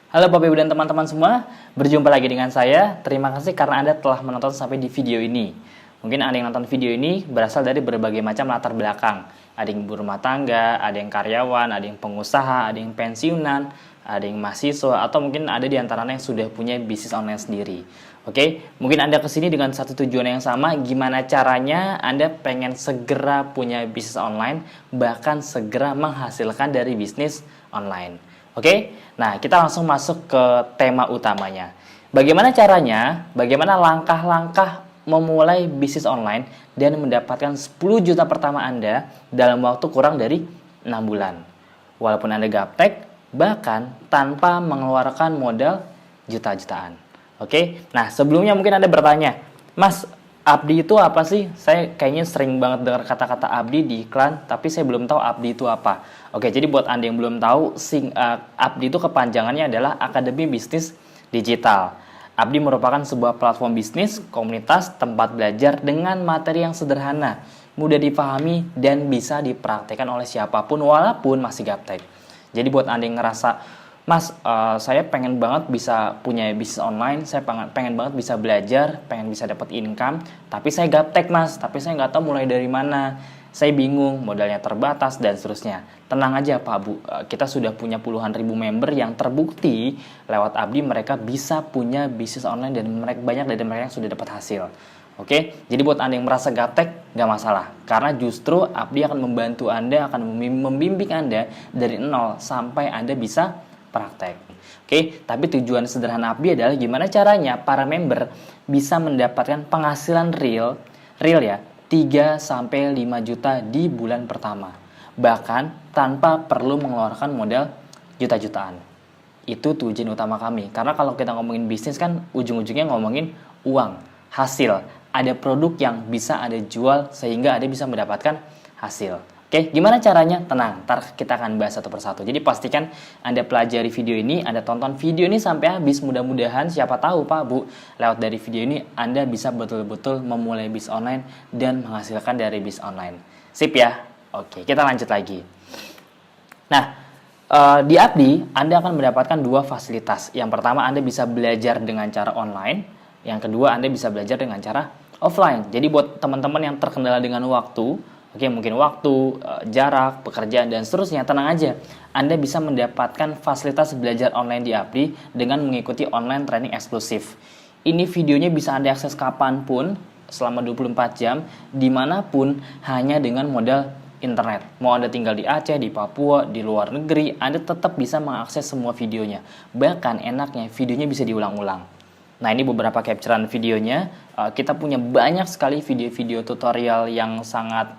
Halo Bapak Ibu dan teman-teman semua, berjumpa lagi dengan saya. Terima kasih karena Anda telah menonton sampai di video ini. Mungkin Anda yang nonton video ini berasal dari berbagai macam latar belakang. Ada yang ibu rumah tangga, ada yang karyawan, ada yang pengusaha, ada yang pensiunan, ada yang mahasiswa, atau mungkin ada di antaranya yang sudah punya bisnis online sendiri. Oke, mungkin Anda kesini dengan satu tujuan yang sama, gimana caranya Anda pengen segera punya bisnis online, bahkan segera menghasilkan dari bisnis online. Oke, nah kita langsung masuk ke tema utamanya. Bagaimana caranya, bagaimana langkah-langkah memulai bisnis online dan mendapatkan 10 juta pertama Anda dalam waktu kurang dari 6 bulan. Walaupun Anda gaptek, bahkan tanpa mengeluarkan modal juta-jutaan. Oke, nah sebelumnya mungkin Anda bertanya, Mas, abdi itu apa sih? Saya kayaknya sering banget dengar kata-kata abdi di iklan, tapi saya belum tahu abdi itu apa. Oke, jadi buat Anda yang belum tahu, abdi itu kepanjangannya adalah Akademi Bisnis Digital. Abdi merupakan sebuah platform bisnis, komunitas, tempat belajar dengan materi yang sederhana, mudah dipahami, dan bisa dipraktikkan oleh siapapun walaupun masih gaptek. Jadi buat Anda yang ngerasa, Mas, saya pengen banget bisa punya bisnis online, saya pengen banget bisa belajar, pengen bisa dapat income, tapi saya gaptek Mas, tapi saya nggak tahu mulai dari mana, saya bingung, modalnya terbatas, dan seterusnya. Tenang aja Pak Bu, kita sudah punya puluhan ribu member yang terbukti lewat Abdi mereka bisa punya bisnis online dan banyak dari mereka yang sudah dapat hasil. Oke, jadi buat Anda yang merasa gaptek, nggak masalah. Karena justru Abdi akan membantu Anda, akan membimbing Anda dari nol sampai Anda bisa praktek. Oke, tapi tujuan sederhana Abdi adalah gimana caranya para member bisa mendapatkan penghasilan real ya, 3 sampai 5 juta di bulan pertama. Bahkan tanpa perlu mengeluarkan modal juta-jutaan. Itu tujuan utama kami. Karena kalau kita ngomongin bisnis kan ujung-ujungnya ngomongin uang, hasil. Ada produk yang bisa Anda jual sehingga Anda bisa mendapatkan hasil. Oke, gimana caranya? Tenang, ntar kita akan bahas satu persatu. Jadi pastikan Anda pelajari video ini, Anda tonton video ini sampai habis. Mudah-mudahan siapa tahu Pak Bu, lewat dari video ini Anda bisa betul-betul memulai bisnis online dan menghasilkan dari bisnis online. Sip ya? Oke, kita lanjut lagi. Nah, di Abdi Anda akan mendapatkan dua fasilitas. Yang pertama Anda bisa belajar dengan cara online. Yang kedua Anda bisa belajar dengan cara offline. Jadi buat teman-teman yang terkendala dengan waktu, oke, mungkin waktu, jarak, pekerjaan, dan seterusnya, tenang aja. Anda bisa mendapatkan fasilitas belajar online di Abdi dengan mengikuti online training eksklusif. Ini videonya bisa Anda akses kapanpun, selama 24 jam, dimanapun, hanya dengan modal internet. Mau Anda tinggal di Aceh, di Papua, di luar negeri, Anda tetap bisa mengakses semua videonya. Bahkan enaknya, videonya bisa diulang-ulang. Nah, ini beberapa capturean videonya. Kita punya banyak sekali video-video tutorial yang sangat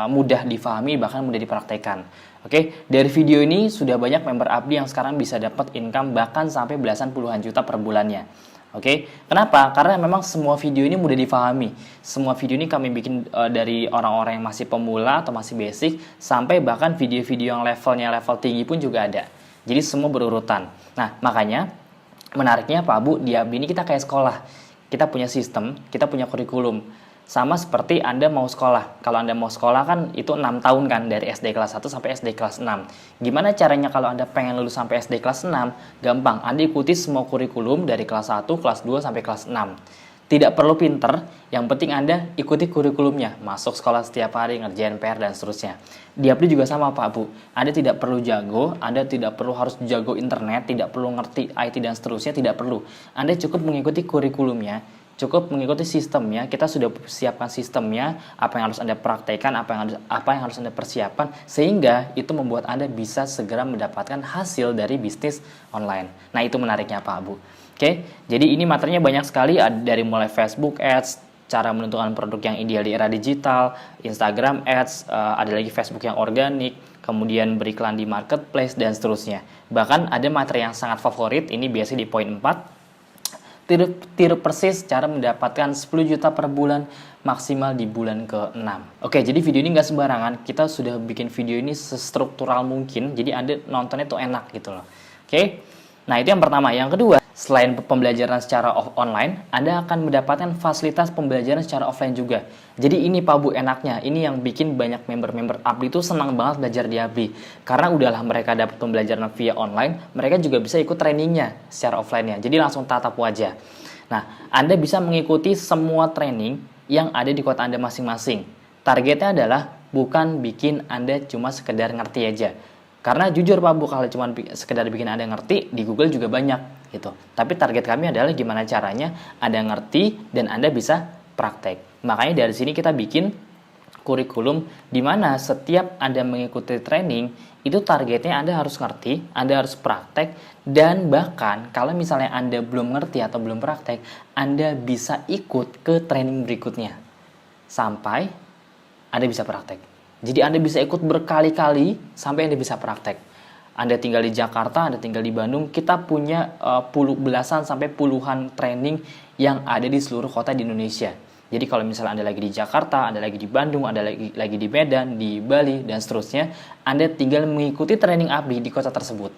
mudah difahami, bahkan mudah dipraktekkan. Oke, dari video ini sudah banyak member Abdi yang sekarang bisa dapat income bahkan sampai belasan puluhan juta per bulannya. Oke, kenapa? Karena memang semua video ini mudah difahami. Semua video ini kami bikin dari orang-orang yang masih pemula atau masih basic, sampai bahkan video-video yang level tinggi pun juga ada. Jadi semua berurutan. Nah, makanya menariknya Pak Bu, di Abdi ini kita kayak sekolah. Kita punya sistem, kita punya kurikulum. Sama seperti Anda mau sekolah. Kalau Anda mau sekolah kan itu 6 tahun kan, dari SD kelas 1 sampai SD kelas 6. Gimana caranya kalau Anda pengen lulus sampai SD kelas 6? Gampang, Anda ikuti semua kurikulum dari kelas 1, kelas 2 sampai kelas 6. Tidak perlu pinter, yang penting Anda ikuti kurikulumnya, masuk sekolah setiap hari, ngerjain PR, dan seterusnya. Di Abdi juga sama Pak Bu, Anda tidak perlu jago, Anda tidak perlu harus jago internet, tidak perlu ngerti IT dan seterusnya, tidak perlu. Anda cukup mengikuti kurikulumnya, cukup mengikuti sistemnya, kita sudah siapkan sistemnya, apa yang harus Anda praktekkan, apa yang harus Anda persiapkan, sehingga itu membuat Anda bisa segera mendapatkan hasil dari bisnis online. Nah, itu menariknya Pak Bu. Oke, jadi ini materinya banyak sekali, dari mulai Facebook Ads, cara menentukan produk yang ideal di era digital, Instagram Ads, ada lagi Facebook yang organik, kemudian beriklan di marketplace, dan seterusnya. Bahkan ada materi yang sangat favorit, ini biasanya di poin 4, tiru persis cara mendapatkan 10 juta per bulan maksimal di bulan ke-6. Oke, jadi video ini nggak sembarangan, kita sudah bikin video ini sestruktural mungkin, jadi Anda nontonnya tuh enak gitu loh. Oke. Nah, itu yang pertama. Yang kedua, selain pembelajaran secara online, Anda akan mendapatkan fasilitas pembelajaran secara offline juga. Jadi ini Pak Bu enaknya, ini yang bikin banyak member-member Abdi itu senang banget belajar di Abdi. Karena udahlah mereka dapat pembelajaran via online, mereka juga bisa ikut trainingnya secara offline-nya. Jadi langsung tatap wajah. Nah, Anda bisa mengikuti semua training yang ada di kota Anda masing-masing. Targetnya adalah bukan bikin Anda cuma sekedar ngerti aja. Karena jujur Pak Bu, kalau cuma sekedar bikin Anda ngerti, di Google juga banyak gitu. Tapi target kami adalah gimana caranya Anda ngerti dan Anda bisa praktek. Makanya dari sini kita bikin kurikulum di mana setiap Anda mengikuti training, itu targetnya Anda harus ngerti, Anda harus praktek, dan bahkan kalau misalnya Anda belum ngerti atau belum praktek, Anda bisa ikut ke training berikutnya. Sampai Anda bisa praktek. Jadi Anda bisa ikut berkali-kali sampai Anda bisa praktek. Anda tinggal di Jakarta, Anda tinggal di Bandung, kita punya belasan sampai puluhan training yang ada di seluruh kota di Indonesia. Jadi kalau misalnya Anda lagi di Jakarta, Anda lagi di Bandung, Anda lagi di Medan, di Bali, dan seterusnya, Anda tinggal mengikuti training Abdi di kota tersebut.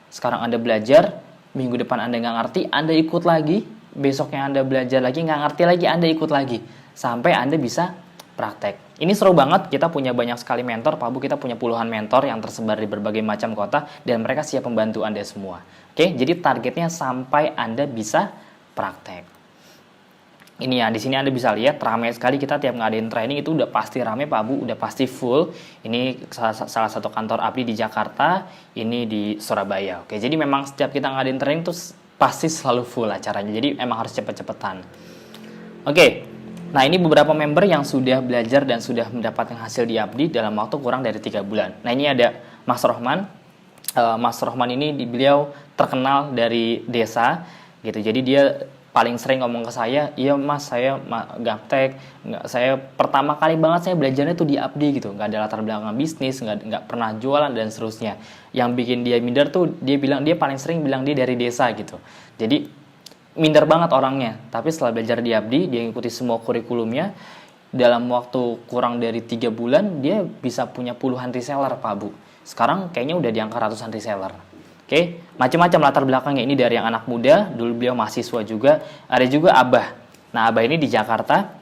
Sekarang Anda belajar, minggu depan Anda nggak ngerti, Anda ikut lagi, besoknya Anda belajar lagi, nggak ngerti lagi, Anda ikut lagi. Sampai Anda bisa praktek. Ini seru banget, kita punya banyak sekali mentor, Pak Bu, kita punya puluhan mentor yang tersebar di berbagai macam kota, dan mereka siap membantu Anda semua. Oke, jadi targetnya sampai Anda bisa praktek. Ini ya, di sini Anda bisa lihat ramai sekali, kita tiap ngadain training itu udah pasti ramai Pak Bu, udah pasti full. Ini salah satu kantor Abdi di Jakarta, ini di Surabaya. Oke, jadi memang setiap kita ngadain training itu pasti selalu full acaranya. Jadi emang harus cepet-cepetan. Oke. Nah, ini beberapa member yang sudah belajar dan sudah mendapatkan hasil di Abdi dalam waktu kurang dari 3 bulan. Nah, ini ada Mas Rohman. Mas Rohman ini beliau terkenal dari desa gitu. Jadi dia paling sering ngomong ke saya, iya Mas, saya gaptek, saya pertama kali banget saya belajarnya tuh di Abdi gitu, nggak ada latar belakang bisnis, nggak pernah jualan dan seterusnya. Yang bikin dia minder tuh dia bilang, dia paling sering bilang dia dari desa gitu. Jadi minder banget orangnya, tapi setelah belajar di Abdi, dia ngikuti semua kurikulumnya, dalam waktu kurang dari 3 bulan, dia bisa punya puluhan reseller Pak Bu. Sekarang kayaknya udah di angka ratusan reseller. Oke, macam-macam latar belakangnya. Ini dari yang anak muda, dulu beliau mahasiswa juga, ada juga Abah. Nah, Abah ini di Jakarta,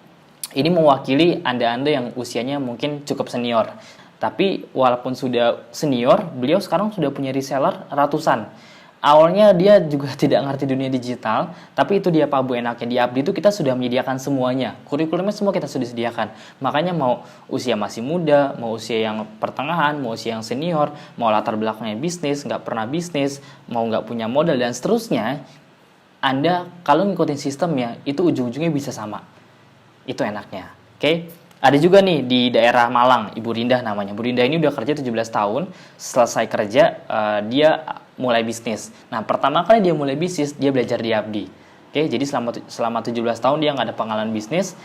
ini mewakili Anda-Anda yang usianya mungkin cukup senior. Tapi walaupun sudah senior, beliau sekarang sudah punya reseller ratusan. Awalnya dia juga tidak ngerti dunia digital, tapi itu dia Pak Bu enaknya di Abdi itu kita sudah menyediakan semuanya. Kurikulumnya semua kita sudah sediakan. Makanya mau usia masih muda, mau usia yang pertengahan, mau usia yang senior, mau latar belakangnya bisnis, nggak pernah bisnis, mau nggak punya modal dan seterusnya, Anda kalau ngikutin sistemnya itu ujung-ujungnya bisa sama. Itu enaknya. Oke? Ada juga nih di daerah Malang, Ibu Rindah namanya. Bu Rindah ini udah kerja 17 tahun, selesai kerja dia mulai bisnis. Nah, pertama kali dia mulai bisnis, dia belajar di Abdi. Oke, jadi selama 17 tahun dia nggak ada pengalaman bisnis.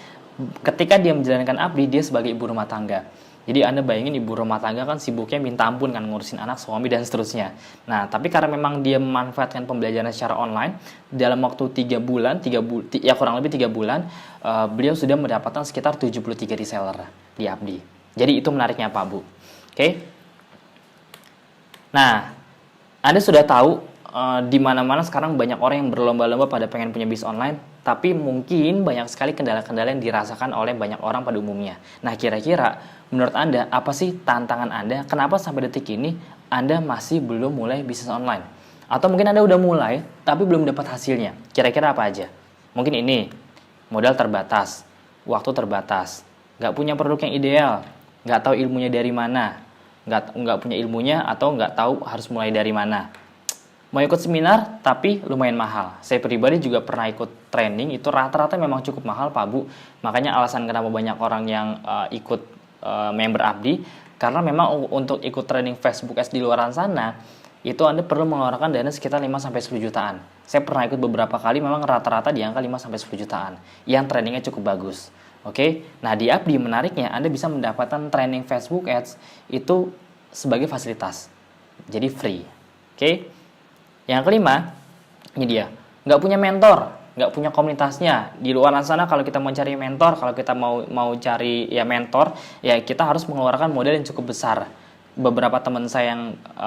Ketika dia menjalankan Abdi, dia sebagai ibu rumah tangga. Jadi Anda bayangin ibu rumah tangga kan sibuknya minta ampun kan ngurusin anak, suami, dan seterusnya. Nah, tapi karena memang dia memanfaatkan pembelajaran secara online, dalam waktu 3 bulan, ya kurang lebih 3 bulan, beliau sudah mendapatkan sekitar 73 reseller di Abdi. Jadi itu menariknya Pak Bu. Oke. Nah, Anda sudah tahu di mana-mana sekarang banyak orang yang berlomba-lomba pada pengen punya bisnis online, tapi mungkin banyak sekali kendala-kendala yang dirasakan oleh banyak orang pada umumnya. Nah, kira-kira menurut Anda apa sih tantangan Anda? Kenapa sampai detik ini Anda masih belum mulai bisnis online? Atau mungkin Anda udah mulai tapi belum dapat hasilnya. Kira-kira apa aja? Mungkin ini, modal terbatas, waktu terbatas, nggak punya produk yang ideal, nggak tahu ilmunya dari mana, nggak punya ilmunya atau nggak tahu harus mulai dari mana. Mau ikut seminar tapi lumayan mahal. Saya pribadi juga pernah ikut training, itu rata-rata memang cukup mahal Pak Bu. Makanya alasan kenapa banyak orang yang ikut member Abdi, karena memang untuk ikut training Facebook Ads di luar sana, itu Anda perlu mengeluarkan dana sekitar 5-10 jutaan. Saya pernah ikut beberapa kali, memang rata-rata di angka 5-10 jutaan, yang trainingnya cukup bagus. Oke, nah di Abdi menariknya Anda bisa mendapatkan training Facebook Ads itu sebagai fasilitas, jadi free. Oke. Yang kelima, ini dia, nggak punya mentor, nggak punya komunitasnya. Di luar sana kalau kita mau cari mentor, kalau kita mau cari ya mentor, ya kita harus mengeluarkan modal yang cukup besar. beberapa teman saya yang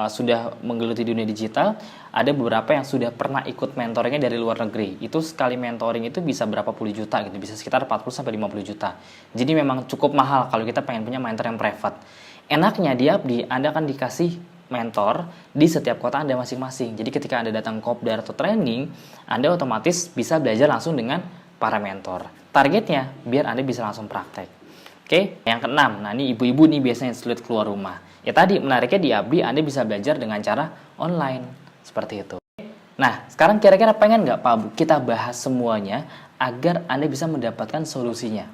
sudah menggeluti dunia digital, ada beberapa yang sudah pernah ikut mentoringnya dari luar negeri. Itu sekali mentoring itu bisa berapa puluh juta gitu, bisa sekitar 40 sampai 50 juta. Jadi memang cukup mahal kalau kita pengen punya mentor yang private. Enaknya di Abdi, Anda akan dikasih mentor di setiap kota Anda masing-masing. Jadi ketika Anda datang kopdar atau training, Anda otomatis bisa belajar langsung dengan para mentor. Targetnya biar Anda bisa langsung praktek. Oke, yang keenam, nah ini ibu-ibu nih biasanya sulit keluar rumah. Ya tadi, menariknya di Abdi Anda bisa belajar dengan cara online, seperti itu. Nah, sekarang kira-kira pengen nggak Pak Bu kita bahas semuanya agar Anda bisa mendapatkan solusinya?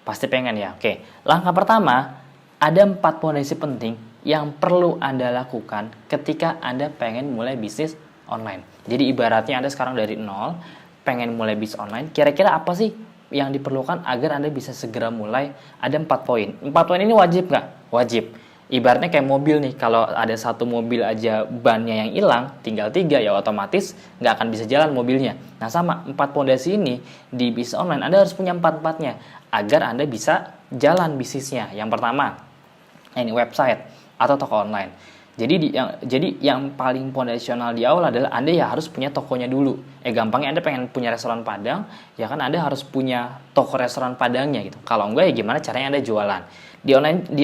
Pasti pengen ya, oke. Langkah pertama, ada 4 pondasi penting yang perlu Anda lakukan ketika Anda pengen mulai bisnis online. Jadi ibaratnya Anda sekarang dari nol, pengen mulai bisnis online, kira-kira apa sih yang diperlukan agar Anda bisa segera mulai? Ada 4 poin. 4 poin ini wajib nggak? Wajib. Ibaratnya kayak mobil nih, kalau ada satu mobil aja bannya yang hilang, tinggal 3 ya otomatis nggak akan bisa jalan mobilnya. Nah sama, 4 pondasi ini di bisnis online Anda harus punya 4-4-nya agar Anda bisa jalan bisnisnya. Yang pertama, ini website atau toko online. Jadi yang paling fondasional di awal adalah Anda ya harus punya tokonya dulu. Gampangnya Anda pengen punya restoran Padang, ya kan Anda harus punya toko restoran Padangnya gitu. Kalau enggak ya gimana caranya Anda jualan. Di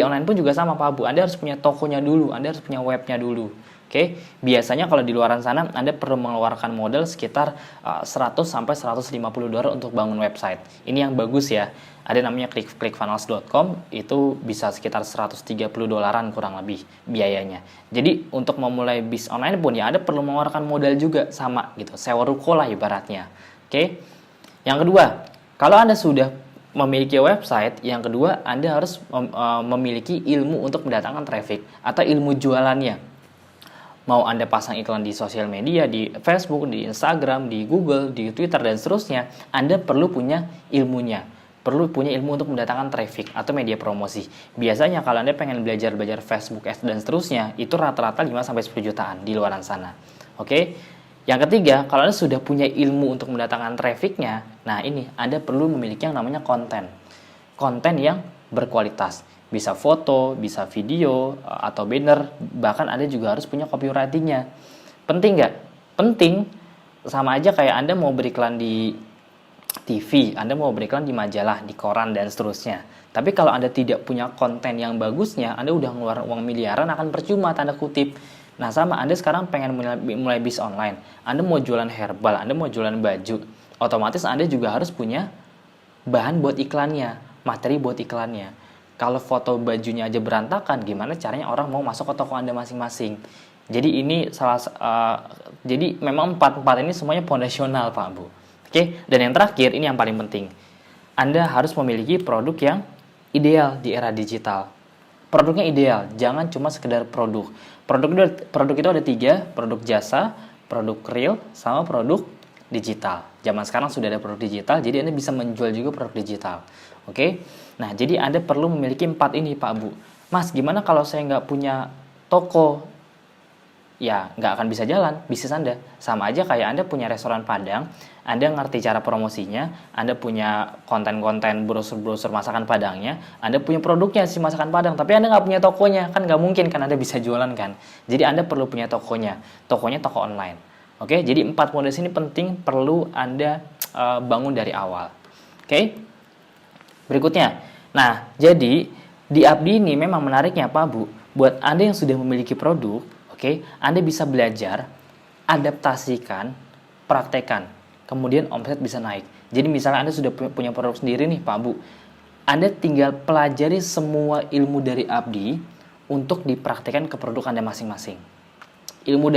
online pun juga sama Pak Bu. Anda harus punya tokonya dulu, Anda harus punya webnya dulu. Oke, biasanya kalau di luaran sana Anda perlu mengeluarkan modal sekitar 100 sampai 150 dolar untuk bangun website. Ini yang bagus ya. Ada namanya clickfunnels.com, itu bisa sekitar 130 dolaran kurang lebih biayanya. Jadi untuk memulai bisnis online pun ya Anda perlu mengeluarkan modal juga sama gitu. Sewa ruko lah ibaratnya. Oke. Yang kedua, kalau Anda sudah memiliki website, yang kedua Anda harus memiliki ilmu untuk mendatangkan traffic atau ilmu jualannya. Mau Anda pasang iklan di sosial media, di Facebook, di Instagram, di Google, di Twitter, dan seterusnya, Anda perlu punya ilmunya. Perlu punya ilmu untuk mendatangkan traffic atau media promosi. Biasanya kalau Anda pengen belajar Facebook Ads dan seterusnya, itu rata-rata 5-10 jutaan di luaran sana. Oke? Yang ketiga, kalau Anda sudah punya ilmu untuk mendatangkan trafficnya, nah ini, Anda perlu memiliki yang namanya konten. Konten yang berkualitas. Bisa foto, bisa video, atau banner, bahkan Anda juga harus punya copywriting-nya. Penting nggak? Penting, sama aja kayak Anda mau beriklan di TV, Anda mau beriklan di majalah, di koran, dan seterusnya. Tapi kalau Anda tidak punya konten yang bagusnya, Anda udah ngeluarin uang miliaran akan percuma, tanda kutip. Nah sama, Anda sekarang pengen mulai bisnis online, Anda mau jualan herbal, Anda mau jualan baju, otomatis Anda juga harus punya bahan buat iklannya, materi buat iklannya. Kalau foto bajunya aja berantakan, gimana caranya orang mau masuk ke toko Anda masing-masing? Jadi ini jadi memang 4 ini semuanya fondasional Pak Bu. Oke, dan yang terakhir ini yang paling penting. Anda harus memiliki produk yang ideal di era digital. Produknya ideal, jangan cuma sekedar produk. Produk itu ada 3, produk jasa, produk real, sama produk digital. Zaman sekarang sudah ada produk digital, jadi Anda bisa menjual juga produk digital. Oke, nah jadi Anda perlu memiliki 4 ini Pak Bu. Mas, gimana kalau saya nggak punya toko? Ya nggak akan bisa jalan bisnis Anda. Sama aja kayak Anda punya restoran Padang, Anda ngerti cara promosinya, Anda punya konten-konten brosur-brosur masakan Padangnya, Anda punya produknya si masakan Padang, tapi Anda nggak punya tokonya, kan nggak mungkin kan Anda bisa jualan kan. Jadi Anda perlu punya tokonya toko online. Oke, jadi 4 pondasi ini penting, perlu Anda bangun dari awal. Oke, berikutnya. Nah, jadi di Abdi ini memang menariknya Pak Bu, buat Anda yang sudah memiliki produk, oke, Anda bisa belajar, adaptasikan, praktekan, kemudian omset bisa naik. Jadi misalnya Anda sudah punya produk sendiri nih Pak Bu, Anda tinggal pelajari semua ilmu dari Abdi untuk dipraktekkan ke produk Anda masing-masing. Ilmu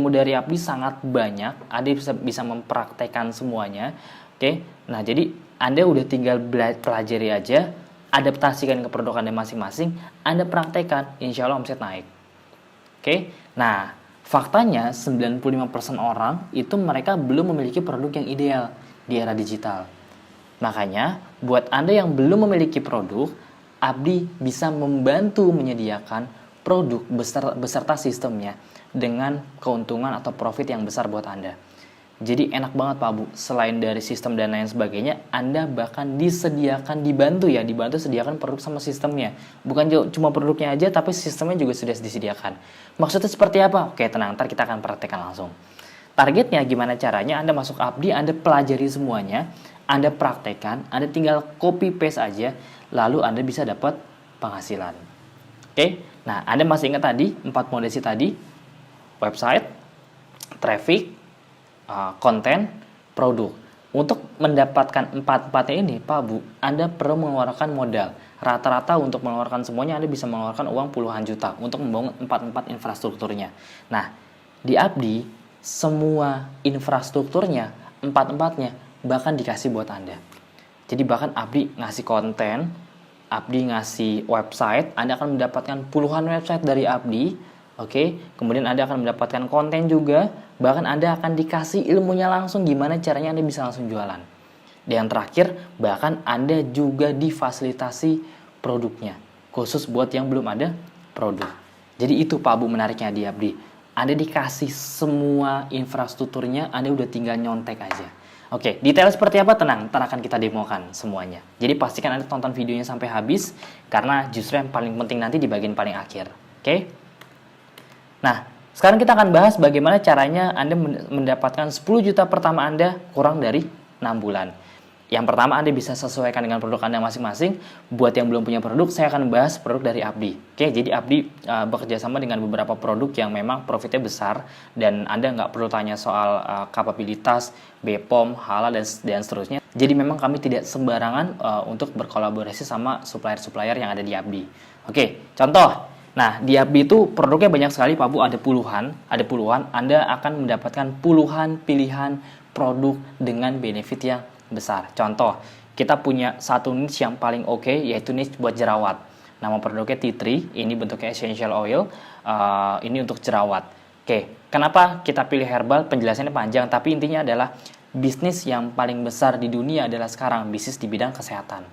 dari Abdi sangat banyak, Anda bisa mempraktekkan semuanya. Oke, nah jadi Anda udah tinggal pelajari aja, adaptasikan ke produk Anda masing-masing, Anda praktekkan, insya Allah omset naik. Oke, nah faktanya 95% orang itu mereka belum memiliki produk yang ideal di era digital. Makanya buat Anda yang belum memiliki produk, Abdi bisa membantu menyediakan produk beserta sistemnya dengan keuntungan atau profit yang besar buat Anda. Jadi enak banget Pak Bu, selain dari sistem dan lain sebagainya, Anda bahkan dibantu sediakan produk sama sistemnya. Bukan cuma produknya aja, tapi sistemnya juga sudah disediakan. Maksudnya seperti apa? Oke, tenang, ntar kita akan praktekkan langsung. Targetnya gimana caranya? Anda masuk Abdi, Anda pelajari semuanya, Anda praktekkan, Anda tinggal copy paste aja, lalu Anda bisa dapat penghasilan. Oke, nah Anda masih ingat tadi, 4 fondasi tadi, website, traffic, konten, produk. Untuk mendapatkan 4-4-nya ini, Pak Bu, Anda perlu mengeluarkan modal. Rata-rata untuk mengeluarkan semuanya, Anda bisa mengeluarkan uang puluhan juta untuk membangun 4-4 infrastrukturnya. Nah, di Abdi, semua infrastrukturnya, 4-4-nya, bahkan dikasih buat Anda. Jadi bahkan Abdi ngasih konten, Abdi ngasih website, Anda akan mendapatkan puluhan website dari Abdi. Oke, kemudian Anda akan mendapatkan konten juga, bahkan Anda akan dikasih ilmunya langsung gimana caranya Anda bisa langsung jualan. Dan yang terakhir, bahkan Anda juga difasilitasi produknya, khusus buat yang belum ada produk. Jadi itu Pak Bu menariknya di Abdi. Anda dikasih semua infrastrukturnya, Anda udah tinggal nyontek aja. Oke, detail seperti apa? Tenang, ntar akan kita demokan semuanya. Jadi pastikan Anda tonton videonya sampai habis, karena justru yang paling penting nanti di bagian paling akhir. Oke? Nah, sekarang kita akan bahas bagaimana caranya Anda mendapatkan 10 juta pertama Anda kurang dari 6 bulan. Yang pertama, Anda bisa sesuaikan dengan produk Anda masing-masing. Buat yang belum punya produk, saya akan bahas produk dari Abdi. Oke, jadi Abdi bekerja sama dengan beberapa produk yang memang profitnya besar, dan Anda nggak perlu tanya soal kapabilitas, BPOM, halal, dan seterusnya. Jadi memang kami tidak sembarangan untuk berkolaborasi sama supplier-supplier yang ada di Abdi. Oke, contoh. Nah, di Abdi itu produknya banyak sekali Pak Bu, ada puluhan, Anda akan mendapatkan puluhan pilihan produk dengan benefit yang besar. Contoh, kita punya satu niche yang paling oke, yaitu niche buat jerawat. Nama produknya Tea Tree, ini bentuknya essential oil, ini untuk jerawat. Oke, kenapa kita pilih herbal? Penjelasannya panjang, tapi intinya adalah bisnis yang paling besar di dunia adalah sekarang bisnis di bidang kesehatan.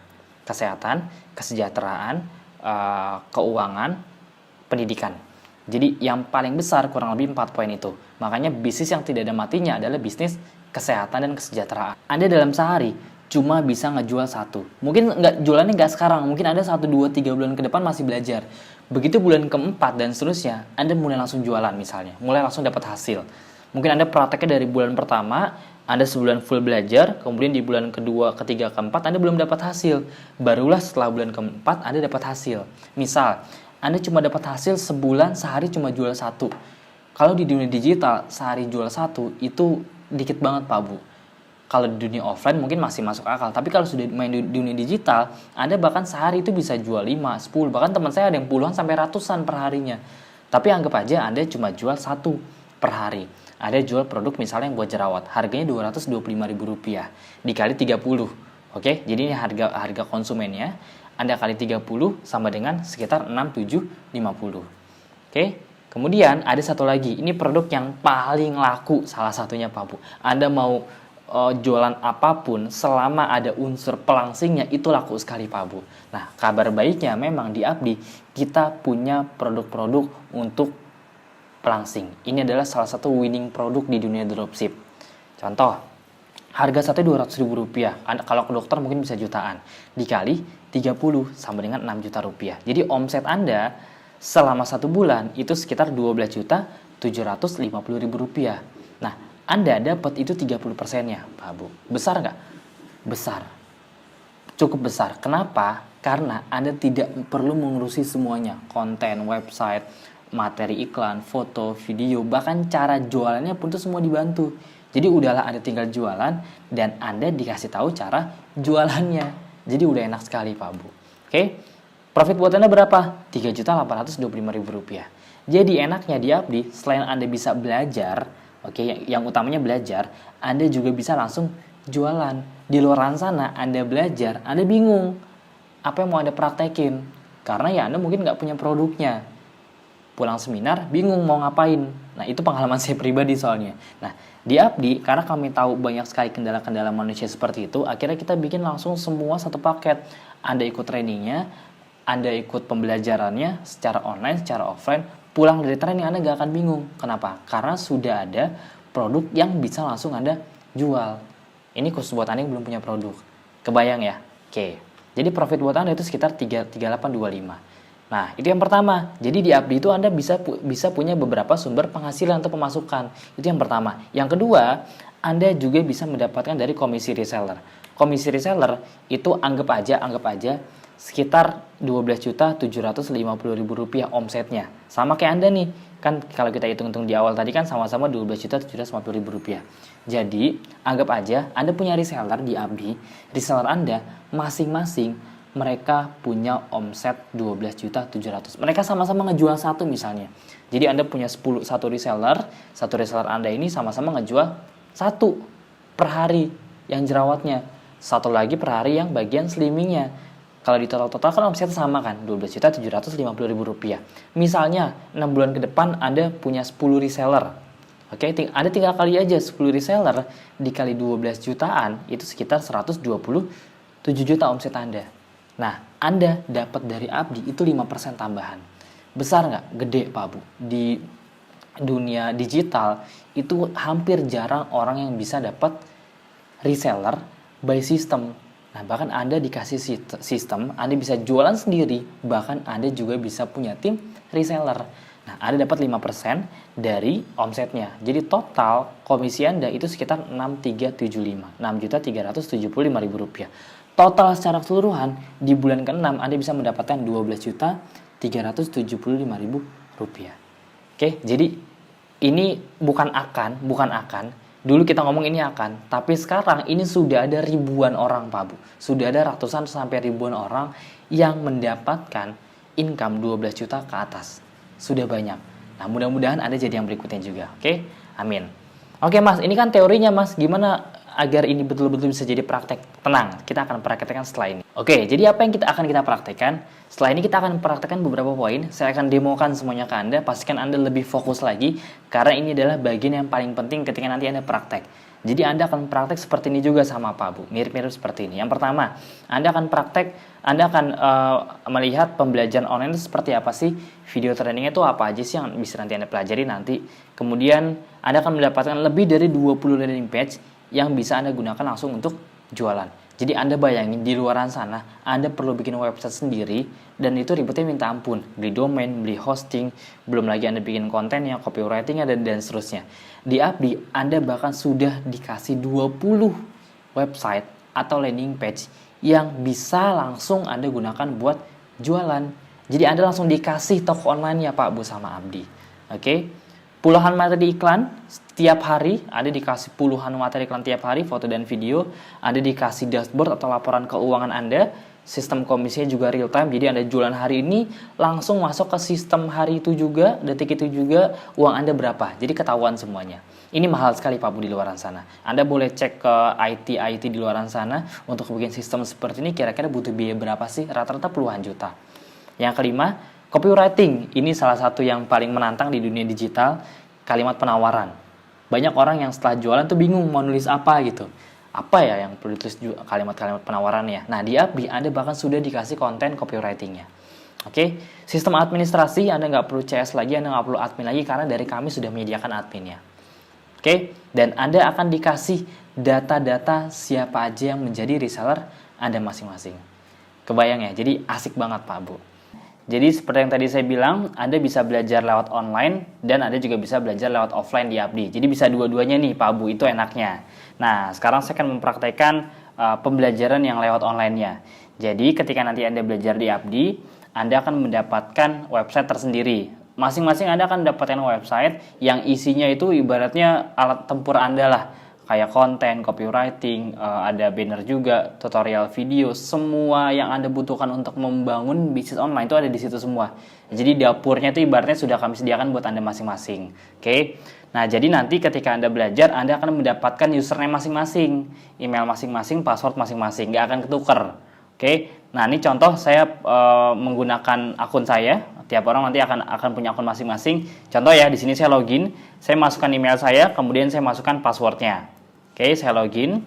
Kesehatan, kesejahteraan, keuangan, pendidikan. Jadi yang paling besar kurang lebih 4 poin itu. Makanya bisnis yang tidak ada matinya adalah bisnis kesehatan dan kesejahteraan. Anda dalam sehari cuma bisa ngejual satu. Mungkin jualannya nggak sekarang, mungkin Anda 1, 2, 3 bulan ke depan masih belajar. Begitu bulan keempat dan seterusnya, Anda mulai langsung jualan misalnya. Mulai langsung dapat hasil. Mungkin Anda prakteknya dari bulan pertama, Anda sebulan full belajar, kemudian di bulan kedua, ketiga, keempat Anda belum dapat hasil. Barulah setelah bulan keempat Anda dapat hasil. Misal, Anda cuma dapat hasil sebulan sehari cuma jual satu. Kalau di dunia digital sehari jual satu itu dikit banget Pak Bu. Kalau di dunia offline mungkin masih masuk akal. Tapi kalau sudah main di dunia digital, Anda bahkan sehari itu bisa jual 5, 10. Bahkan teman saya ada yang puluhan sampai ratusan per harinya. Tapi anggap aja Anda cuma jual satu per hari. Anda jual produk misalnya yang buat jerawat. Harganya Rp225.000. Dikali 30. Oke, jadi ini harga konsumennya. Anda kali 30 sama dengan sekitar 6.750. Oke. Kemudian ada satu lagi. Ini produk yang paling laku salah satunya Pak Bu. Anda mau jualan apapun selama ada unsur pelangsingnya itu laku sekali Pak Bu. Nah, kabar baiknya memang di Abdi kita punya produk-produk untuk pelangsing. Ini adalah salah satu winning produk di dunia dropship. Contoh, harga satu Rp200.000. Kalau ke dokter mungkin bisa jutaan. Dikali 30 sama dengan 6 juta rupiah. Jadi omset Anda selama 1 bulan itu sekitar 12.750.000 rupiah. Nah, Anda dapat itu 30%-nya, Pak Bu. Besar nggak? Besar. Cukup besar. Kenapa? Karena Anda tidak perlu mengurusi semuanya. Konten, website, materi iklan, foto, video, bahkan cara jualannya pun itu semua dibantu. Jadi udahlah Anda tinggal jualan dan Anda dikasih tahu cara jualannya. Jadi udah enak sekali Pak Bu. Oke. Profit buat Anda berapa? Rp3.825.000 rupiah. Jadi enaknya di Abdi, selain Anda bisa belajar, oke, yang utamanya belajar, Anda juga bisa langsung jualan. Di luar sana Anda belajar, Anda bingung apa yang mau Anda praktekin. Karena ya Anda mungkin nggak punya produknya. Pulang seminar, bingung mau ngapain. Nah, itu pengalaman saya pribadi soalnya. Nah, di Abdi, karena kami tahu banyak sekali kendala-kendala manusia seperti itu, akhirnya kita bikin langsung semua satu paket. Anda ikut trainingnya, Anda ikut pembelajarannya secara online, secara offline, pulang dari training Anda gak akan bingung. Kenapa? Karena sudah ada produk yang bisa langsung Anda jual. Ini khusus buat Anda yang belum punya produk. Kebayang ya? Oke. Jadi profit buat Anda itu sekitar 3825. Nah, itu yang pertama. Jadi di Abdi itu Anda bisa punya beberapa sumber penghasilan atau pemasukan. Itu yang pertama. Yang kedua, Anda juga bisa mendapatkan dari komisi reseller. Komisi reseller itu anggap aja sekitar Rp12.750.000 omsetnya. Sama kayak Anda nih. Kan kalau kita hitung-hitung di awal tadi kan sama-sama Rp12.750.000. Jadi, anggap aja Anda punya reseller di Abdi. Reseller Anda masing-masing mereka punya omset 12.700.000. Mereka sama-sama ngejual satu misalnya. Jadi Anda punya satu reseller Anda ini sama-sama ngejual satu per hari yang jerawatnya. Satu lagi per hari yang bagian slimmingnya. Kalau di total kan omsetnya sama kan, Rp12.750.000. Misalnya 6 bulan ke depan Anda punya 10 reseller. Oke, Anda tinggal kali aja 10 reseller dikali 12 jutaan itu sekitar 127 juta omset Anda. Nah, Anda dapat dari Abdi itu 5% tambahan. Besar nggak? Gede Pak Bu. Di dunia digital itu hampir jarang orang yang bisa dapat reseller by system. Nah, bahkan Anda dikasih sistem, Anda bisa jualan sendiri, bahkan Anda juga bisa punya tim reseller. Nah, Anda dapat 5% dari omsetnya. Jadi total komisi Anda itu sekitar 6.375, Rp6.375.000. Total secara keseluruhan di bulan ke-6 Anda bisa mendapatkan Rp12.375.000. Oke, jadi ini bukan akan. Dulu kita ngomong ini akan, tapi sekarang ini sudah ada ribuan orang Pak Bu. Sudah ada ratusan sampai ribuan orang yang mendapatkan income 12 juta ke atas. Sudah banyak. Nah, mudah-mudahan Anda jadi yang berikutnya juga. Oke? Amin. Oke Mas, ini kan teorinya Mas. Gimana agar ini betul-betul bisa jadi praktek? Tenang, kita akan praktekkan setelah ini. Oke, jadi apa yang akan kita praktekkan? Setelah ini kita akan praktekkan beberapa poin. Saya akan demokan semuanya ke Anda. Pastikan Anda lebih fokus lagi, karena ini adalah bagian yang paling penting ketika nanti Anda praktek. Jadi Anda akan praktek seperti ini juga sama Pak Bu. Mirip-mirip seperti ini. Yang pertama, Anda akan melihat pembelajaran online itu seperti apa sih. Video trainingnya itu apa aja sih yang bisa nanti Anda pelajari nanti. Kemudian Anda akan mendapatkan lebih dari 20 landing page yang bisa Anda gunakan langsung untuk jualan. Jadi Anda bayangin di luaran sana Anda perlu bikin website sendiri, dan itu ribetnya minta ampun. Beli domain, beli hosting, belum lagi Anda bikin kontennya, copywritingnya, dan seterusnya. Di Abdi Anda bahkan sudah dikasih 20 website atau landing page yang bisa langsung Anda gunakan buat jualan. Jadi Anda langsung dikasih toko online ya Pak Bu sama Abdi. Oke? Puluhan materi iklan setiap hari, Anda dikasih puluhan materi iklan tiap hari, foto dan video. Anda dikasih dashboard atau laporan keuangan Anda. Sistem komisinya juga real time, jadi Anda jualan hari ini langsung masuk ke sistem hari itu juga, detik itu juga, uang Anda berapa. Jadi ketahuan semuanya. Ini mahal sekali Pak Bu di luar sana. Anda boleh cek ke IT di luar sana untuk bikin sistem seperti ini kira-kira butuh biaya berapa sih? Rata-rata puluhan juta. Yang kelima, copywriting. Ini salah satu yang paling menantang di dunia digital, kalimat penawaran. Banyak orang yang setelah jualan tuh bingung mau nulis apa gitu. Apa ya yang perlu ditulis kalimat-kalimat penawarannya. Nah, di Abdi Anda bahkan sudah dikasih konten copywritingnya. Oke, sistem administrasi Anda nggak perlu CS lagi, Anda nggak perlu admin lagi, karena dari kami sudah menyediakan adminnya. Oke, dan Anda akan dikasih data-data siapa aja yang menjadi reseller Anda masing-masing. Kebayang ya, jadi asik banget Pak Bu. Jadi seperti yang tadi saya bilang, Anda bisa belajar lewat online dan Anda juga bisa belajar lewat offline di Abdi. Jadi bisa dua-duanya nih Pak Bu, itu enaknya. Nah, sekarang saya akan mempraktekkan pembelajaran yang lewat online-nya. Jadi ketika nanti Anda belajar di Abdi, Anda akan mendapatkan website tersendiri. Masing-masing Anda akan mendapatkan website yang isinya itu ibaratnya alat tempur Anda lah. Kayak konten, copywriting, ada banner juga, tutorial video, semua yang Anda butuhkan untuk membangun bisnis online itu ada di situ semua. Jadi dapurnya itu ibaratnya sudah kami sediakan buat Anda masing-masing. Oke. Nah, jadi nanti ketika Anda belajar, Anda akan mendapatkan username masing-masing, email masing-masing, password masing-masing, nggak akan ketukar. Oke. Nah, ini contoh saya menggunakan akun saya. Tiap orang nanti akan punya akun masing-masing. Contoh ya, di sini saya login, saya masukkan email saya, kemudian saya masukkan passwordnya. Oke, saya login.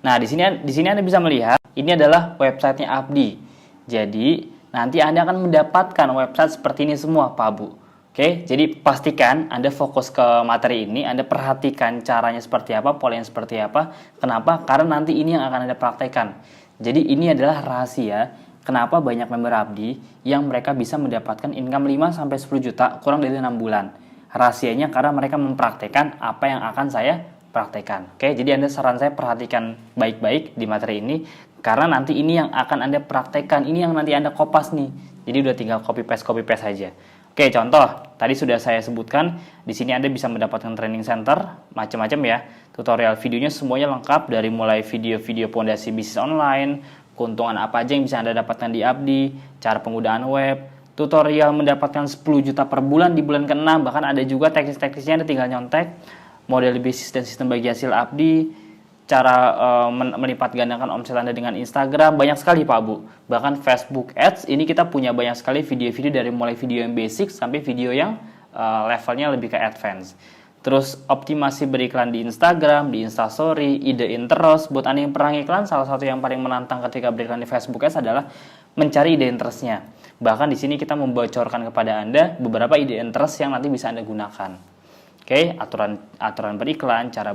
Nah, di sini Anda bisa melihat ini adalah websitenya Abdi. Jadi, nanti Anda akan mendapatkan website seperti ini semua, Pak Bu. Oke, jadi pastikan Anda fokus ke materi ini, Anda perhatikan caranya seperti apa, polanya seperti apa. Kenapa? Karena nanti ini yang akan Anda praktekkan. Jadi ini adalah rahasia kenapa banyak member Abdi yang mereka bisa mendapatkan income 5-10 juta kurang dari 6 bulan. Rahasianya karena mereka mempraktekkan apa yang akan saya praktekkan. Oke, jadi Anda saran saya perhatikan baik-baik di materi ini karena nanti ini yang akan Anda praktekkan, ini yang nanti Anda kopas nih. Jadi udah tinggal copy paste aja. Oke, contoh tadi sudah saya sebutkan di sini Anda bisa mendapatkan training center macam-macam ya. Tutorial videonya semuanya lengkap dari mulai video-video pondasi bisnis online, keuntungan apa aja yang bisa Anda dapatkan di Abdi, cara penggunaan web, tutorial mendapatkan 10 juta per bulan di bulan ke-6, bahkan ada juga teknis-teknisnya Anda tinggal nyontek, model bisnis dan sistem bagi hasil Abdi, cara melipat gandakan omset Anda dengan Instagram, banyak sekali Pak Bu. Bahkan Facebook Ads, ini kita punya banyak sekali video-video dari mulai video yang basic sampai video yang levelnya lebih ke advance. Terus optimasi beriklan di Instagram, di Instastory, idein terus. Buat Anda yang pernah iklan, salah satu yang paling menantang ketika beriklan di Facebook Ads adalah mencari ide interestnya. Bahkan di sini kita membocorkan kepada Anda beberapa ide interest yang nanti bisa Anda gunakan. Oke, aturan beriklan, cara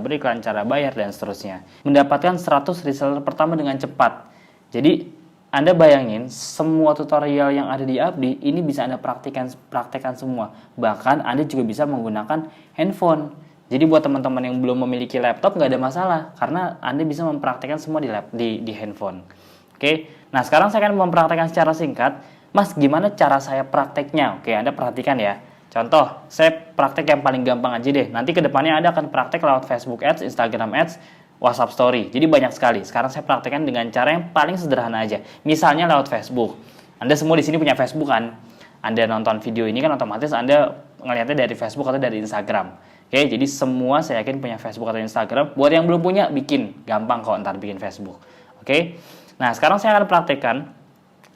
bayar, dan seterusnya. Mendapatkan 100 reseller pertama dengan cepat. Jadi, Anda bayangin, semua tutorial yang ada di Abdi, ini bisa Anda praktekkan semua. Bahkan, Anda juga bisa menggunakan handphone. Jadi, buat teman-teman yang belum memiliki laptop, nggak ada masalah. Karena Anda bisa mempraktekkan semua di handphone. Oke, nah sekarang saya akan mempraktekkan secara singkat. Mas, gimana cara saya prakteknya? Oke, Anda perhatikan ya. Contoh, saya praktek yang paling gampang aja deh. Nanti kedepannya Anda akan praktek lewat Facebook Ads, Instagram Ads, WhatsApp Story. Jadi banyak sekali. Sekarang saya praktekkan dengan cara yang paling sederhana aja. Misalnya lewat Facebook. Anda semua di sini punya Facebook kan? Anda nonton video ini kan otomatis Anda ngelihatnya dari Facebook atau dari Instagram. Oke, jadi semua saya yakin punya Facebook atau Instagram. Buat yang belum punya, bikin. Gampang kok ntar bikin Facebook. Oke. Nah, sekarang saya akan praktekkan.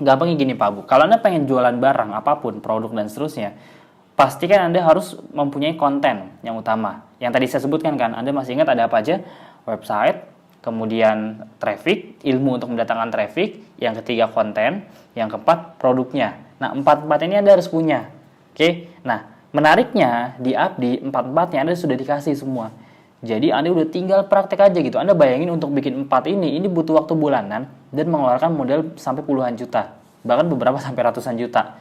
Gampangnya gini Pak Bu. Kalau Anda pengen jualan barang, apapun, produk dan seterusnya, pastikan Anda harus mempunyai konten yang utama. Yang tadi saya sebutkan kan, Anda masih ingat ada apa aja? Website, kemudian traffic, ilmu untuk mendatangkan traffic, yang ketiga konten, yang keempat produknya. Nah, empat-empat ini Anda harus punya. Oke. Nah, menariknya di Abdi, empat-empatnya Anda sudah dikasih semua. Jadi Anda udah tinggal praktek aja gitu. Anda bayangin untuk bikin 4 ini butuh waktu bulanan dan mengeluarkan modal sampai puluhan juta. Bahkan beberapa sampai ratusan juta.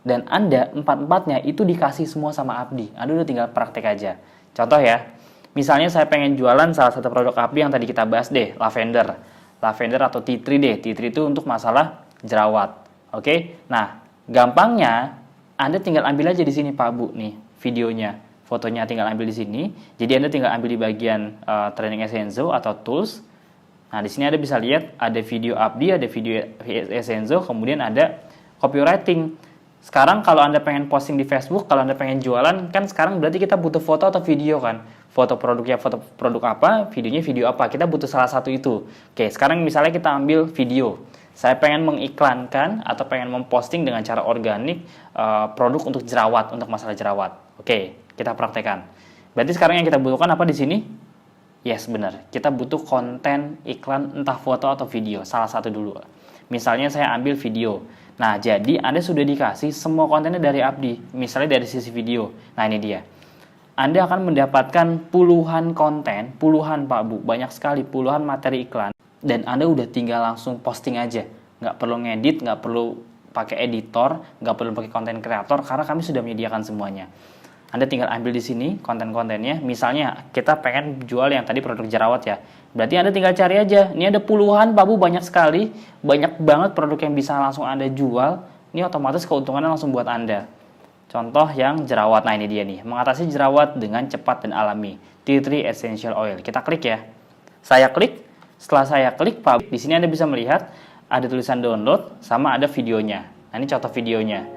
Dan Anda empat-empatnya itu dikasih semua sama Abdi. Anda udah tinggal praktek aja. Contoh ya, misalnya saya pengen jualan salah satu produk Abdi yang tadi kita bahas deh, lavender. Lavender atau tea tree deh. Tea tree itu untuk masalah jerawat. Oke? Nah, gampangnya Anda tinggal ambil aja di sini Pak Bu nih videonya. Fotonya tinggal ambil di sini. Jadi Anda tinggal ambil di bagian Training Essenzo atau Tools. Nah, di sini Anda bisa lihat ada video Abdi, ada video Essenzo, kemudian ada copywriting. Sekarang kalau Anda pengen posting di Facebook, kalau Anda pengen jualan, kan sekarang berarti kita butuh foto atau video kan? Foto produknya, foto produk apa, videonya video apa. Kita butuh salah satu itu. Oke, sekarang misalnya kita ambil video. Saya pengen mengiklankan atau pengen memposting dengan cara organik produk untuk jerawat, untuk masalah jerawat. Oke, kita praktekkan. Berarti sekarang yang kita butuhkan apa di sini? Yes, benar. Kita butuh konten iklan entah foto atau video. Salah satu dulu. Misalnya saya ambil video. Nah, jadi Anda sudah dikasih semua kontennya dari Abdi. Misalnya dari sisi video. Nah, ini dia. Anda akan mendapatkan puluhan konten, puluhan Pak Bu, banyak sekali, puluhan materi iklan. Dan Anda udah tinggal langsung posting aja. Nggak perlu ngedit, nggak perlu pakai editor, nggak perlu pakai konten kreator, karena kami sudah menyediakan semuanya. Anda tinggal ambil di sini konten-kontennya. Misalnya kita pengen jual yang tadi produk jerawat ya. Berarti Anda tinggal cari aja. Ini ada puluhan Pak Bu, banyak sekali. Banyak banget produk yang bisa langsung Anda jual. Ini otomatis keuntungannya langsung buat Anda. Contoh yang jerawat. Nah, ini dia nih. Mengatasi jerawat dengan cepat dan alami. Tea Tree Essential Oil. Kita klik ya. Saya klik. Setelah saya klik Pak Bu, di sini Anda bisa melihat ada tulisan download sama ada videonya. Nah, ini contoh videonya.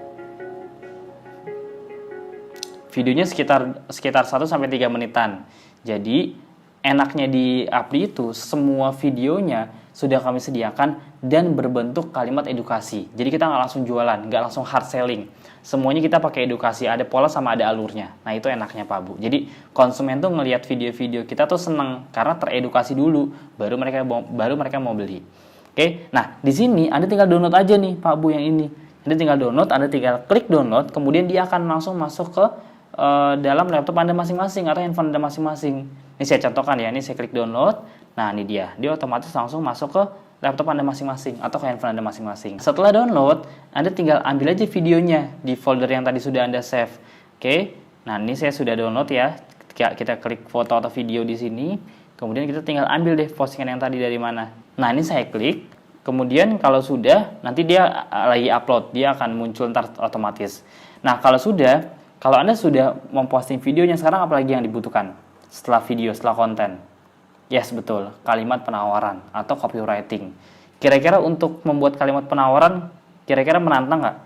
Videonya sekitar 1-3 menitan. Jadi enaknya di Abdi itu semua videonya sudah kami sediakan dan berbentuk kalimat edukasi. Jadi kita nggak langsung jualan, nggak langsung hard selling. Semuanya kita pakai edukasi, ada pola sama ada alurnya. Nah, itu enaknya Pak Bu. Jadi konsumen tuh ngelihat video-video kita tuh seneng karena teredukasi dulu, baru mereka mau beli. Oke, nah di sini Anda tinggal download aja nih Pak Bu yang ini. Anda tinggal download, Anda tinggal klik download, kemudian dia akan langsung masuk ke dalam laptop Anda masing-masing atau handphone Anda masing-masing. Ini saya contohkan ya, ini saya klik download. Nah, ini dia otomatis langsung masuk ke laptop Anda masing-masing atau ke handphone Anda masing-masing. Setelah download, Anda tinggal ambil aja videonya di folder yang tadi sudah Anda save. Oke. Nah, ini saya sudah download ya. Kita klik foto atau video di sini. Kemudian kita tinggal ambil deh postingan yang tadi dari mana. Nah, ini saya klik. Kemudian kalau sudah, nanti dia lagi upload, dia akan muncul ntar otomatis. Nah, kalau Anda sudah memposting videonya, sekarang apalagi yang dibutuhkan setelah video, setelah konten? Yes, betul, kalimat penawaran atau copywriting. Kira-kira untuk membuat kalimat penawaran, kira-kira menantang nggak?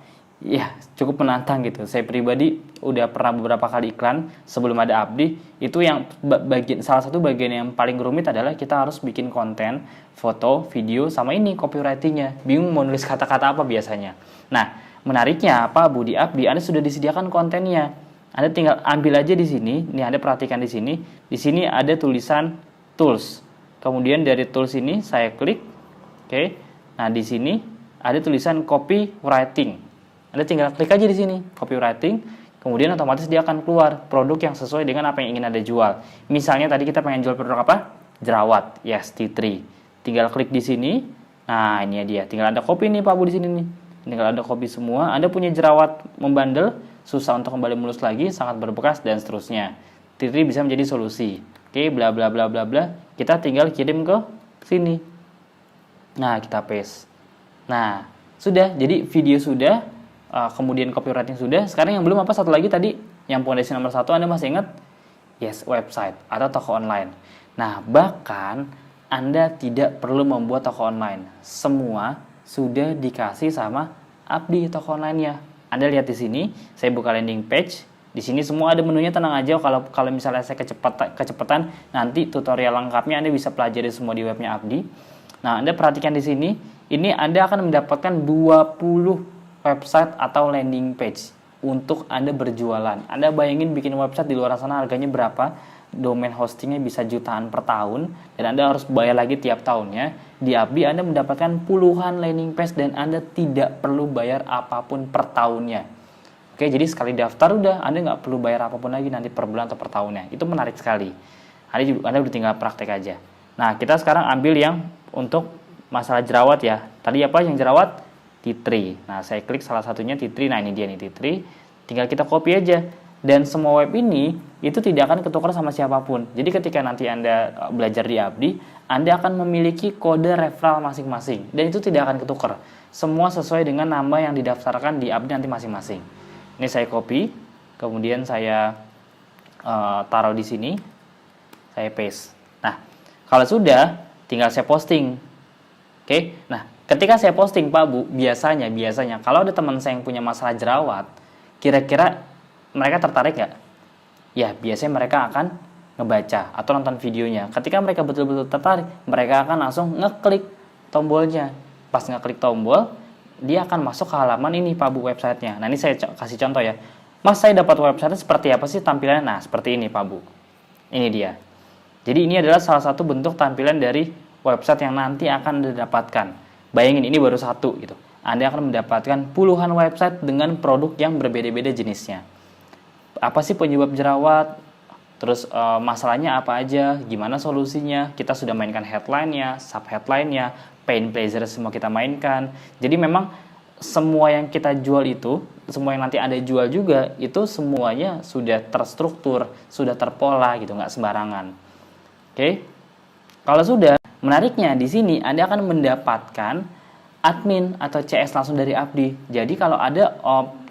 Ya, cukup menantang gitu. Saya pribadi udah pernah beberapa kali iklan sebelum ada Abdi. Itu yang salah satu bagian yang paling rumit adalah kita harus bikin konten, foto, video, sama ini copywritingnya. Bingung mau nulis kata-kata apa biasanya. Nah, menariknya Pak Bu, di Abdi Anda sudah disediakan kontennya. Anda tinggal ambil aja di sini. Nih Anda perhatikan di sini. Di sini ada tulisan tools. Kemudian dari tools ini saya klik. Oke. Nah, di sini ada tulisan copywriting. Anda tinggal klik aja di sini, copywriting, kemudian otomatis dia akan keluar produk yang sesuai dengan apa yang ingin Anda jual. Misalnya tadi kita pengen jual produk apa? Jerawat, yes, tea tree. Tinggal klik di sini. Nah, ini dia. Tinggal ada copy nih Pak Bu di sini nih. Tinggal ada copy semua. Anda punya jerawat membandel, susah untuk kembali mulus lagi, sangat berbekas dan seterusnya. Tea tree bisa menjadi solusi. Oke, bla bla bla bla bla. Kita tinggal kirim ke sini. Nah, kita paste. Nah, sudah. Jadi video sudah. Kemudian copywriting sudah. Sekarang yang belum apa satu lagi tadi, yang pondasi nomor 1 Anda masih ingat? Yes, website atau toko online. Nah, bahkan Anda tidak perlu membuat toko online. Semua sudah dikasih sama Abdi toko online-nya. Anda lihat di sini, saya buka landing page. Di sini semua ada menunya, tenang aja. Kalau misalnya saya kecepatan, nanti tutorial lengkapnya Anda bisa pelajari semua di webnya Abdi. Nah, Anda perhatikan di sini, ini Anda akan mendapatkan 20 website atau landing page untuk Anda berjualan. Anda bayangin bikin website di luar sana harganya berapa? Domain hostingnya bisa jutaan per tahun dan Anda harus bayar lagi tiap tahunnya. Di Abdi Anda mendapatkan puluhan landing page dan Anda tidak perlu bayar apapun per tahunnya. Oke, jadi sekali daftar udah, Anda nggak perlu bayar apapun lagi nanti per bulan atau per tahunnya. Itu menarik sekali. Anda udah tinggal praktek aja. Nah, kita sekarang ambil yang untuk masalah jerawat ya. Tadi apa yang jerawat? Tea tree. Nah, saya klik salah satunya tea tree. Nah, ini dia nih tea tree. Tinggal kita copy aja. Dan semua web ini itu tidak akan ketukar sama siapapun. Jadi ketika nanti Anda belajar di Abdi, Anda akan memiliki kode referral masing-masing. Dan itu tidak akan ketukar. Semua sesuai dengan nama yang didaftarkan di Abdi nanti masing-masing. Ini saya copy. Kemudian saya taruh di sini. Saya paste. Nah, kalau sudah, tinggal saya posting. Oke. Nah, ketika saya posting Pak Bu, biasanya kalau ada teman saya yang punya masalah jerawat, kira-kira mereka tertarik nggak? Ya, biasanya mereka akan ngebaca atau nonton videonya. Ketika mereka betul-betul tertarik, mereka akan langsung ngeklik tombolnya. Pas ngeklik tombol, dia akan masuk ke halaman ini Pak Bu websitenya. Nah, ini saya kasih contoh ya. Mas, saya dapat website seperti apa sih tampilannya? Nah, seperti ini Pak Bu. Ini dia. Jadi ini adalah salah satu bentuk tampilan dari website yang nanti akan didapatkan. Bayangin ini baru satu gitu. Anda akan mendapatkan puluhan website dengan produk yang berbeda-beda jenisnya. Apa sih penyebab jerawat? Terus masalahnya apa aja? Gimana solusinya? Kita sudah mainkan headline-nya, sub-headline-nya, pain pleasure semua kita mainkan. Jadi memang semua yang kita jual itu, semua yang nanti Anda jual juga, itu semuanya sudah terstruktur, sudah terpola gitu, nggak sembarangan. Oke? Kalau sudah, menariknya di sini Anda akan mendapatkan admin atau CS langsung dari Abdi. Jadi kalau ada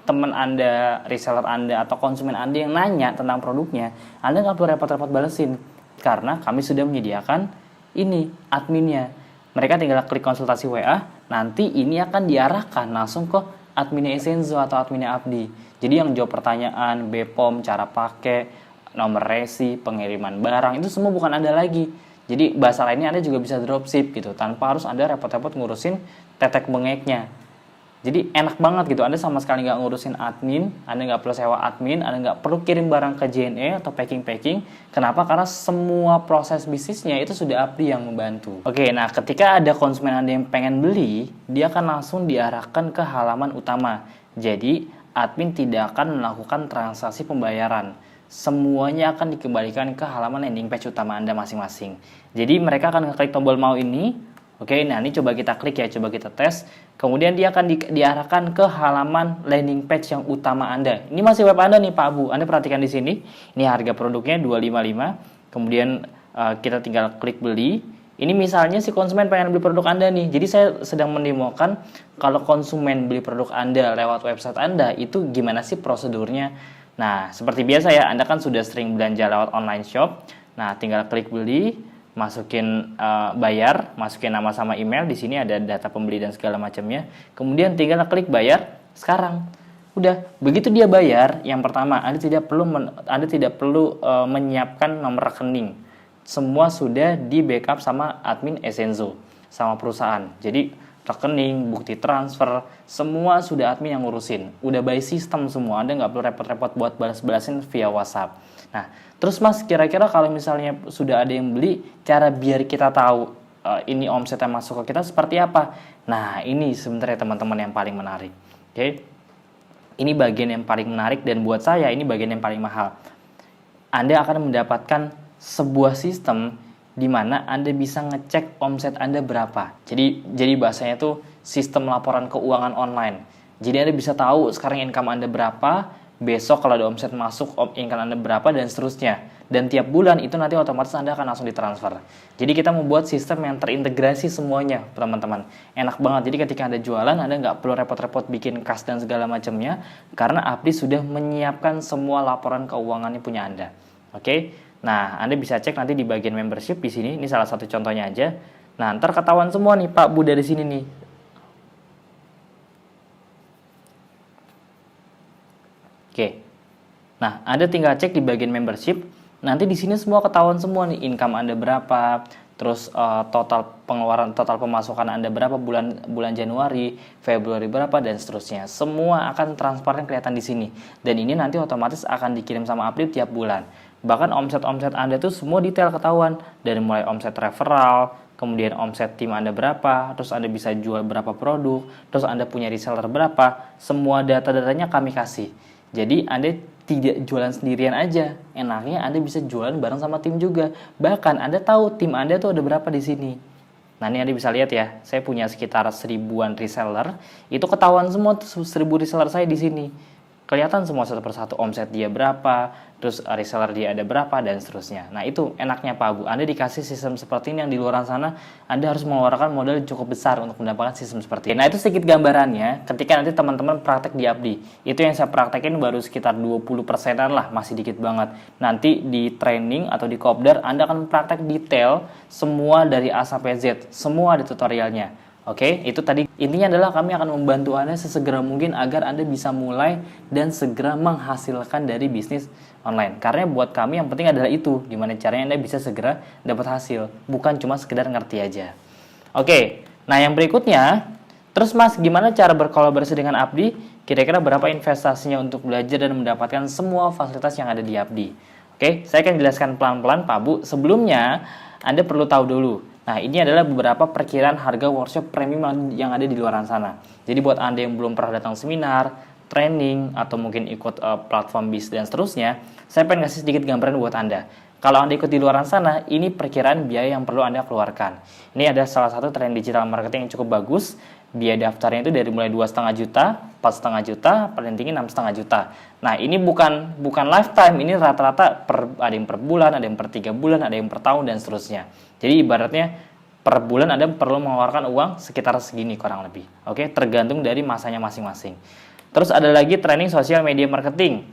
teman Anda, reseller Anda atau konsumen Anda yang nanya tentang produknya, Anda nggak perlu repot-repot balesin karena kami sudah menyediakan ini adminnya. Mereka tinggal klik konsultasi WA, nanti ini akan diarahkan langsung ke adminnya Essenzo atau adminnya Abdi. Jadi yang jawab pertanyaan, BPOM, cara pakai, nomor resi, pengiriman barang, itu semua bukan Anda lagi. Jadi bahasa lainnya Anda juga bisa dropship gitu, tanpa harus Anda repot-repot ngurusin tetek bengeknya. Jadi enak banget gitu, Anda sama sekali nggak ngurusin admin, Anda nggak perlu sewa admin, Anda nggak perlu kirim barang ke JNE atau packing-packing. Kenapa? Karena semua proses bisnisnya itu sudah Apdi yang membantu. Oke, nah ketika ada konsumen Anda yang pengen beli, dia akan langsung diarahkan ke halaman utama. Jadi, admin tidak akan melakukan transaksi pembayaran. Semuanya akan dikembalikan ke halaman landing page utama Anda masing-masing. Jadi, mereka akan ngeklik tombol mau ini. Oke, nah ini coba kita klik ya, coba kita tes. Kemudian dia akan diarahkan ke halaman landing page yang utama Anda. Ini masih web Anda nih Pak Bu. Anda perhatikan di sini. Ini harga produknya 255. Kemudian kita tinggal klik beli. Ini misalnya si konsumen pengen beli produk Anda nih. Jadi saya sedang mendemokan kalau konsumen beli produk Anda lewat website Anda, itu gimana sih prosedurnya. Nah, seperti biasa ya, Anda kan sudah sering belanja lewat online shop. Nah, tinggal klik beli. Masukin bayar, masukin nama sama email, di sini ada data pembeli dan segala macamnya. Kemudian tinggal klik bayar sekarang. Udah, begitu dia bayar, yang pertama Anda tidak perlu menyiapkan nomor rekening. Semua sudah di backup sama admin Essenzo, sama perusahaan. Jadi rekening, bukti transfer, semua sudah admin yang ngurusin. Udah by system semua, Anda nggak perlu repot-repot buat balas-balasin via WhatsApp. Nah, terus Mas, kira-kira kalau misalnya sudah ada yang beli, cara biar kita tahu ini omset yang masuk ke kita seperti apa? Nah, ini sebenarnya teman-teman yang paling menarik. Oke? Ini bagian yang paling menarik dan buat saya ini bagian yang paling mahal. Anda akan mendapatkan sebuah sistem di mana Anda bisa ngecek omset Anda berapa. Jadi bahasanya itu sistem laporan keuangan online. Jadi Anda bisa tahu sekarang income Anda berapa, besok kalau ada omset masuk, income Anda berapa, dan seterusnya. Dan tiap bulan itu nanti otomatis Anda akan langsung ditransfer. Jadi kita membuat sistem yang terintegrasi semuanya, teman-teman. Enak banget. Jadi ketika Anda jualan, Anda nggak perlu repot-repot bikin kas dan segala macamnya, karena Apdi sudah menyiapkan semua laporan keuangannya punya Anda. Oke? Nah, Anda bisa cek nanti di bagian membership di sini. Ini salah satu contohnya aja. Nah, ntar ketahuan semua nih Pak Bu dari sini nih. Oke. Nah, Anda tinggal cek di bagian membership. Nanti di sini semua ketahuan semua nih, income Anda berapa, terus total pengeluaran, total pemasukan Anda berapa bulan Januari, Februari berapa, dan seterusnya. Semua akan transparan kelihatan di sini. Dan ini nanti otomatis akan dikirim sama Apdi tiap bulan. Bahkan omset-omset Anda tuh semua detail ketahuan. Dari mulai omset referral, kemudian omset tim Anda berapa, terus Anda bisa jual berapa produk, terus Anda punya reseller berapa, semua data-datanya kami kasih. Jadi Anda tidak jualan sendirian aja. Enaknya Anda bisa jualan bareng sama tim juga. Bahkan Anda tahu tim Anda tuh ada berapa di sini. Nah, ini Anda bisa lihat ya. Saya punya sekitar 1000-an reseller. Itu ketahuan semua tuh 1000 reseller saya di sini. Kelihatan semua satu persatu omset dia berapa, terus reseller dia ada berapa, dan seterusnya. Nah, itu enaknya Pak Bu. Anda dikasih sistem seperti ini yang di luar sana, Anda harus mengeluarkan modal yang cukup besar untuk mendapatkan sistem seperti ini. Nah, itu sedikit gambarannya ketika nanti teman-teman praktek di Apdi. Itu yang saya praktekin baru sekitar 20%-an lah, masih dikit banget. Nanti di training atau di kopdar, Anda akan praktek detail semua dari A sampai Z. Semua ada tutorialnya. Oke, itu tadi intinya adalah kami akan membantu Anda sesegera mungkin agar Anda bisa mulai dan segera menghasilkan dari bisnis online. Karena buat kami yang penting adalah itu, gimana caranya Anda bisa segera dapat hasil, bukan cuma sekedar ngerti aja. Oke, nah yang berikutnya, terus Mas, gimana cara berkolaborasi dengan Apdi? Kira-kira berapa investasinya untuk belajar dan mendapatkan semua fasilitas yang ada di Apdi? Oke, saya akan jelaskan pelan-pelan Pak Bu. Sebelumnya, Anda perlu tahu dulu. Nah, ini adalah beberapa perkiraan harga workshop premium yang ada di luar sana. Jadi buat Anda yang belum pernah datang seminar, training, atau mungkin ikut platform bis dan seterusnya, saya pengen kasih sedikit gambaran buat Anda. Kalau Anda ikut di luar sana, ini perkiraan biaya yang perlu Anda keluarkan. Ini ada salah satu tren digital marketing yang cukup bagus. Biaya daftarnya itu dari mulai 2,5 juta, 4,5 juta, paling tinggi 6,5 juta. Nah, ini bukan lifetime, ini rata-rata ada yang per bulan, ada yang per 3 bulan, ada yang per tahun, dan seterusnya. Jadi ibaratnya per bulan Anda perlu mengeluarkan uang sekitar segini kurang lebih. Oke, tergantung dari masanya masing-masing. Terus ada lagi training sosial media marketing.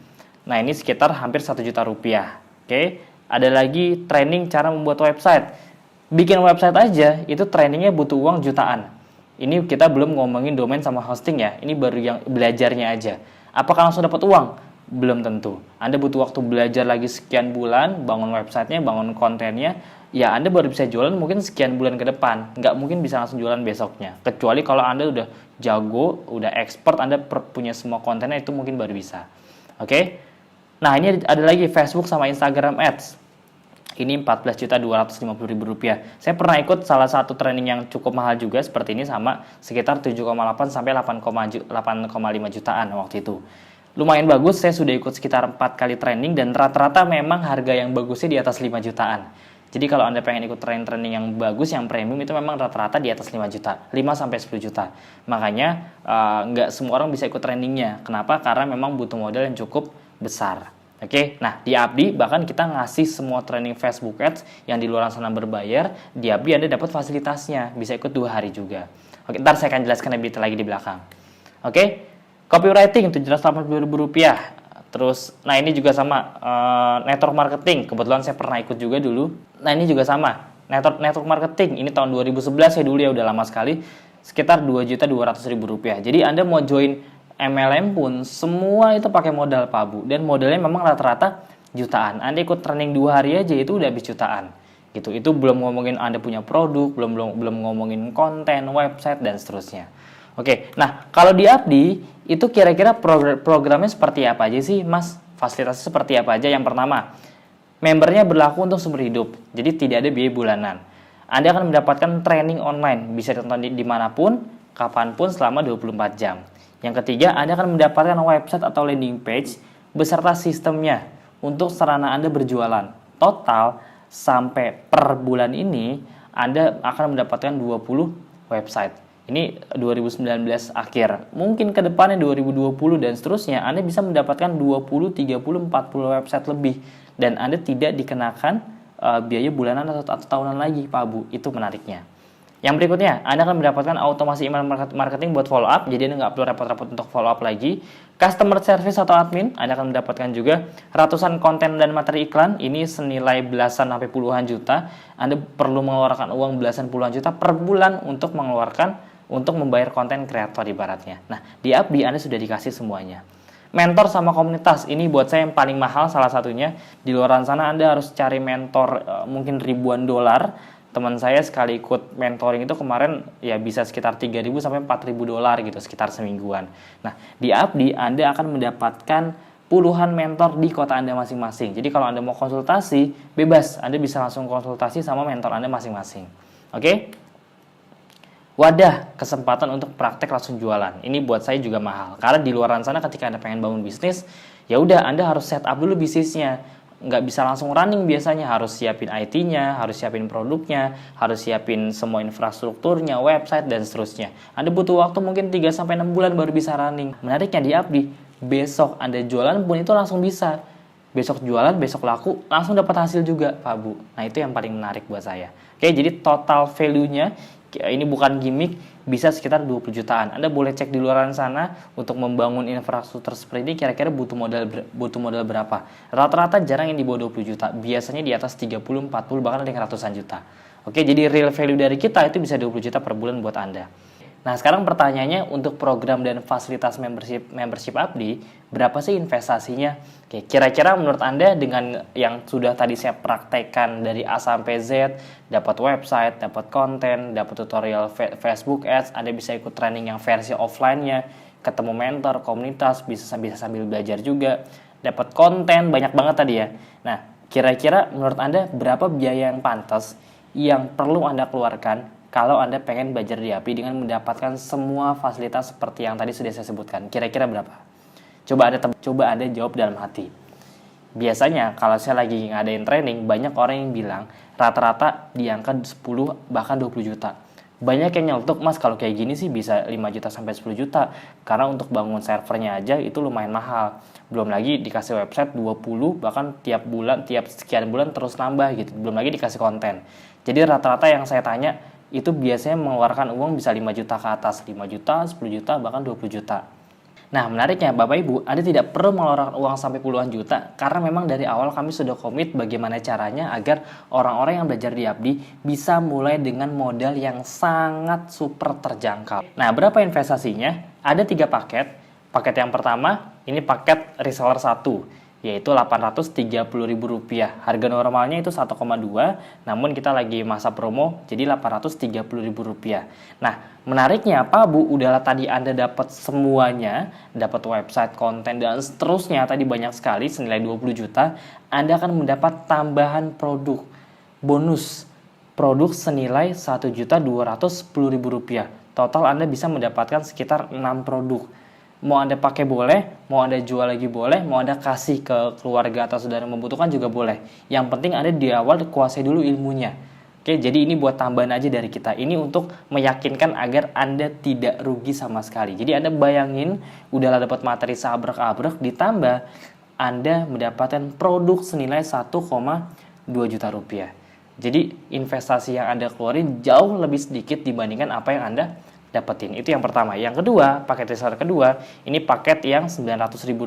Nah, ini sekitar hampir 1 juta rupiah. Oke, ada lagi training cara membuat website. Bikin website aja itu trainingnya butuh uang jutaan. Ini kita belum ngomongin domain sama hosting ya. Ini baru yang belajarnya aja. Apakah langsung dapat uang? Belum tentu. Anda butuh waktu belajar lagi sekian bulan, bangun websitenya, bangun kontennya, ya Anda baru bisa jualan mungkin sekian bulan ke depan. Nggak mungkin bisa langsung jualan besoknya. Kecuali kalau Anda udah jago, udah expert, Anda punya semua kontennya, itu mungkin baru bisa. Oke? Nah, ini ada lagi Facebook sama Instagram Ads. Ini 14.250.000 rupiah. Saya pernah ikut salah satu training yang cukup mahal juga seperti ini, sama sekitar 7,8 sampai 8,5 jutaan waktu itu. Lumayan bagus, saya sudah ikut sekitar 4 kali training dan rata-rata memang harga yang bagusnya di atas 5 jutaan. Jadi kalau Anda pengen ikut training yang bagus, yang premium, itu memang rata-rata di atas 5 juta, 5 sampai 10 juta. Makanya nggak semua orang bisa ikut trainingnya. Kenapa? Karena memang butuh modal yang cukup besar. Oke, nah di Abdi bahkan kita ngasih semua training Facebook Ads yang di luar sana berbayar. Di Abdi Anda dapat fasilitasnya, bisa ikut 2 hari juga. Oke, ntar saya akan jelaskan lebih detail lagi di belakang. Oke. Copywriting Rp780.000. Terus, nah ini juga sama, network marketing. Kebetulan saya pernah ikut juga dulu. Nah ini juga sama, network marketing. Ini tahun 2011 ya dulu ya, udah lama sekali. Sekitar Rp2.200.000. Jadi Anda mau join MLM pun, semua itu pakai modal Pak Bu. Dan modalnya memang rata-rata jutaan. Anda ikut training 2 hari aja itu udah habis jutaan. Gitu. Itu belum ngomongin Anda punya produk, belum ngomongin konten, website, dan seterusnya. Oke, nah kalau di Abdi itu kira-kira programnya seperti apa aja sih Mas? Fasilitasnya seperti apa aja? Yang pertama, membernya berlaku untuk seumur hidup, jadi tidak ada biaya bulanan. Anda akan mendapatkan training online, bisa ditonton dimanapun, kapanpun selama 24 jam. Yang ketiga, Anda akan mendapatkan website atau landing page beserta sistemnya untuk sarana Anda berjualan. Total sampai per bulan ini Anda akan mendapatkan 20 website. Ini 2019 akhir. Mungkin ke depannya 2020 dan seterusnya Anda bisa mendapatkan 20, 30, 40 website lebih. Dan Anda tidak dikenakan biaya bulanan atau tahunan lagi Pak Bu. Itu menariknya. Yang berikutnya, Anda akan mendapatkan automasi email marketing buat follow up. Jadi Anda nggak perlu repot-repot untuk follow up lagi. Customer service atau admin, Anda akan mendapatkan juga ratusan konten dan materi iklan. Ini senilai belasan sampai puluhan juta. Anda perlu mengeluarkan uang belasan puluhan juta per bulan untuk membayar konten kreator ibaratnya. Nah, di Abdi Anda sudah dikasih semuanya. Mentor sama komunitas, ini buat saya yang paling mahal salah satunya. Di luar sana Anda harus cari mentor mungkin ribuan dolar. Teman saya sekali ikut mentoring itu kemarin ya bisa sekitar 3.000 sampai 4.000 dolar gitu, sekitar semingguan. Nah, di Abdi Anda akan mendapatkan puluhan mentor di kota Anda masing-masing. Jadi kalau Anda mau konsultasi, bebas. Anda bisa langsung konsultasi sama mentor Anda masing-masing. Oke? Wadah kesempatan untuk praktek langsung jualan. Ini buat saya juga mahal. Karena di luar sana ketika Anda pengen bangun bisnis, ya udah Anda harus set up dulu bisnisnya. Nggak bisa langsung running biasanya. Harus siapin IT-nya, harus siapin produknya, harus siapin semua infrastrukturnya, website, dan seterusnya. Anda butuh waktu mungkin 3-6 bulan baru bisa running. Menariknya di Abdi, besok Anda jualan pun itu langsung bisa. Besok jualan, besok laku, langsung dapat hasil juga Pak Bu. Nah itu yang paling menarik buat saya. Oke, jadi total value-nya, ini bukan gimmick, bisa sekitar 20 jutaan. Anda boleh cek di luar sana untuk membangun infrastruktur seperti ini kira-kira butuh modal berapa. Rata-rata jarang yang di bawah 20 juta. Biasanya di atas 30, 40 bahkan ada yang ratusan juta. Oke, jadi real value dari kita itu bisa 20 juta per bulan buat Anda. Nah, sekarang pertanyaannya untuk program dan fasilitas membership Abdi, berapa sih investasinya? Oke, kira-kira menurut Anda dengan yang sudah tadi saya praktekkan dari A sampai Z, dapat website, dapat konten, dapat tutorial Facebook Ads, Anda bisa ikut training yang versi offline-nya, ketemu mentor, komunitas, bisa sambil belajar juga, dapat konten, banyak banget tadi ya. Nah, kira-kira menurut Anda berapa biaya yang pantas yang perlu Anda keluarkan kalau Anda pengen belajar di Abdi dengan mendapatkan semua fasilitas seperti yang tadi sudah saya sebutkan? Kira-kira berapa? Coba Anda jawab dalam hati. Biasanya kalau saya lagi ngadain training, banyak orang yang bilang rata-rata di angka 10 bahkan 20 juta. Banyak yang nyeletuk, Mas kalau kayak gini sih bisa 5 juta sampai 10 juta. Karena untuk bangun servernya aja itu lumayan mahal. Belum lagi dikasih website 20, bahkan tiap sekian bulan terus nambah gitu. Belum lagi dikasih konten. Jadi rata-rata yang saya tanya, itu biasanya mengeluarkan uang bisa 5 juta ke atas, 5 juta, 10 juta, bahkan 20 juta. Nah, menariknya Bapak Ibu, Anda tidak perlu mengeluarkan uang sampai puluhan juta, karena memang dari awal kami sudah komit bagaimana caranya agar orang-orang yang belajar di Abdi bisa mulai dengan modal yang sangat super terjangkau. Nah, berapa investasinya? Ada 3 paket. Paket yang pertama, ini paket reseller 1, yaitu Rp830.000. Harga normalnya itu 1,2, namun kita lagi masa promo, jadi Rp830.000. Nah, menariknya apa Bu? Udahlah tadi Anda dapat semuanya, dapat website, konten, dan seterusnya, tadi banyak sekali, senilai 20 juta, Anda akan mendapat tambahan produk, bonus, produk senilai Rp1.210.000. Total Anda bisa mendapatkan sekitar 6 produk. Mau Anda pakai boleh, mau Anda jual lagi boleh, mau Anda kasih ke keluarga atau saudara yang membutuhkan juga boleh. Yang penting Anda di awal kuasai dulu ilmunya. Oke, jadi ini buat tambahan aja dari kita. Ini untuk meyakinkan agar Anda tidak rugi sama sekali. Jadi Anda bayangin, udahlah dapat materi seabrek-abrek, ditambah Anda mendapatkan produk senilai 1,2 juta rupiah. Jadi investasi yang Anda keluarin jauh lebih sedikit dibandingkan apa yang Anda dapetin. Itu yang pertama. Yang kedua, paket reseller kedua, ini paket yang Rp900.000.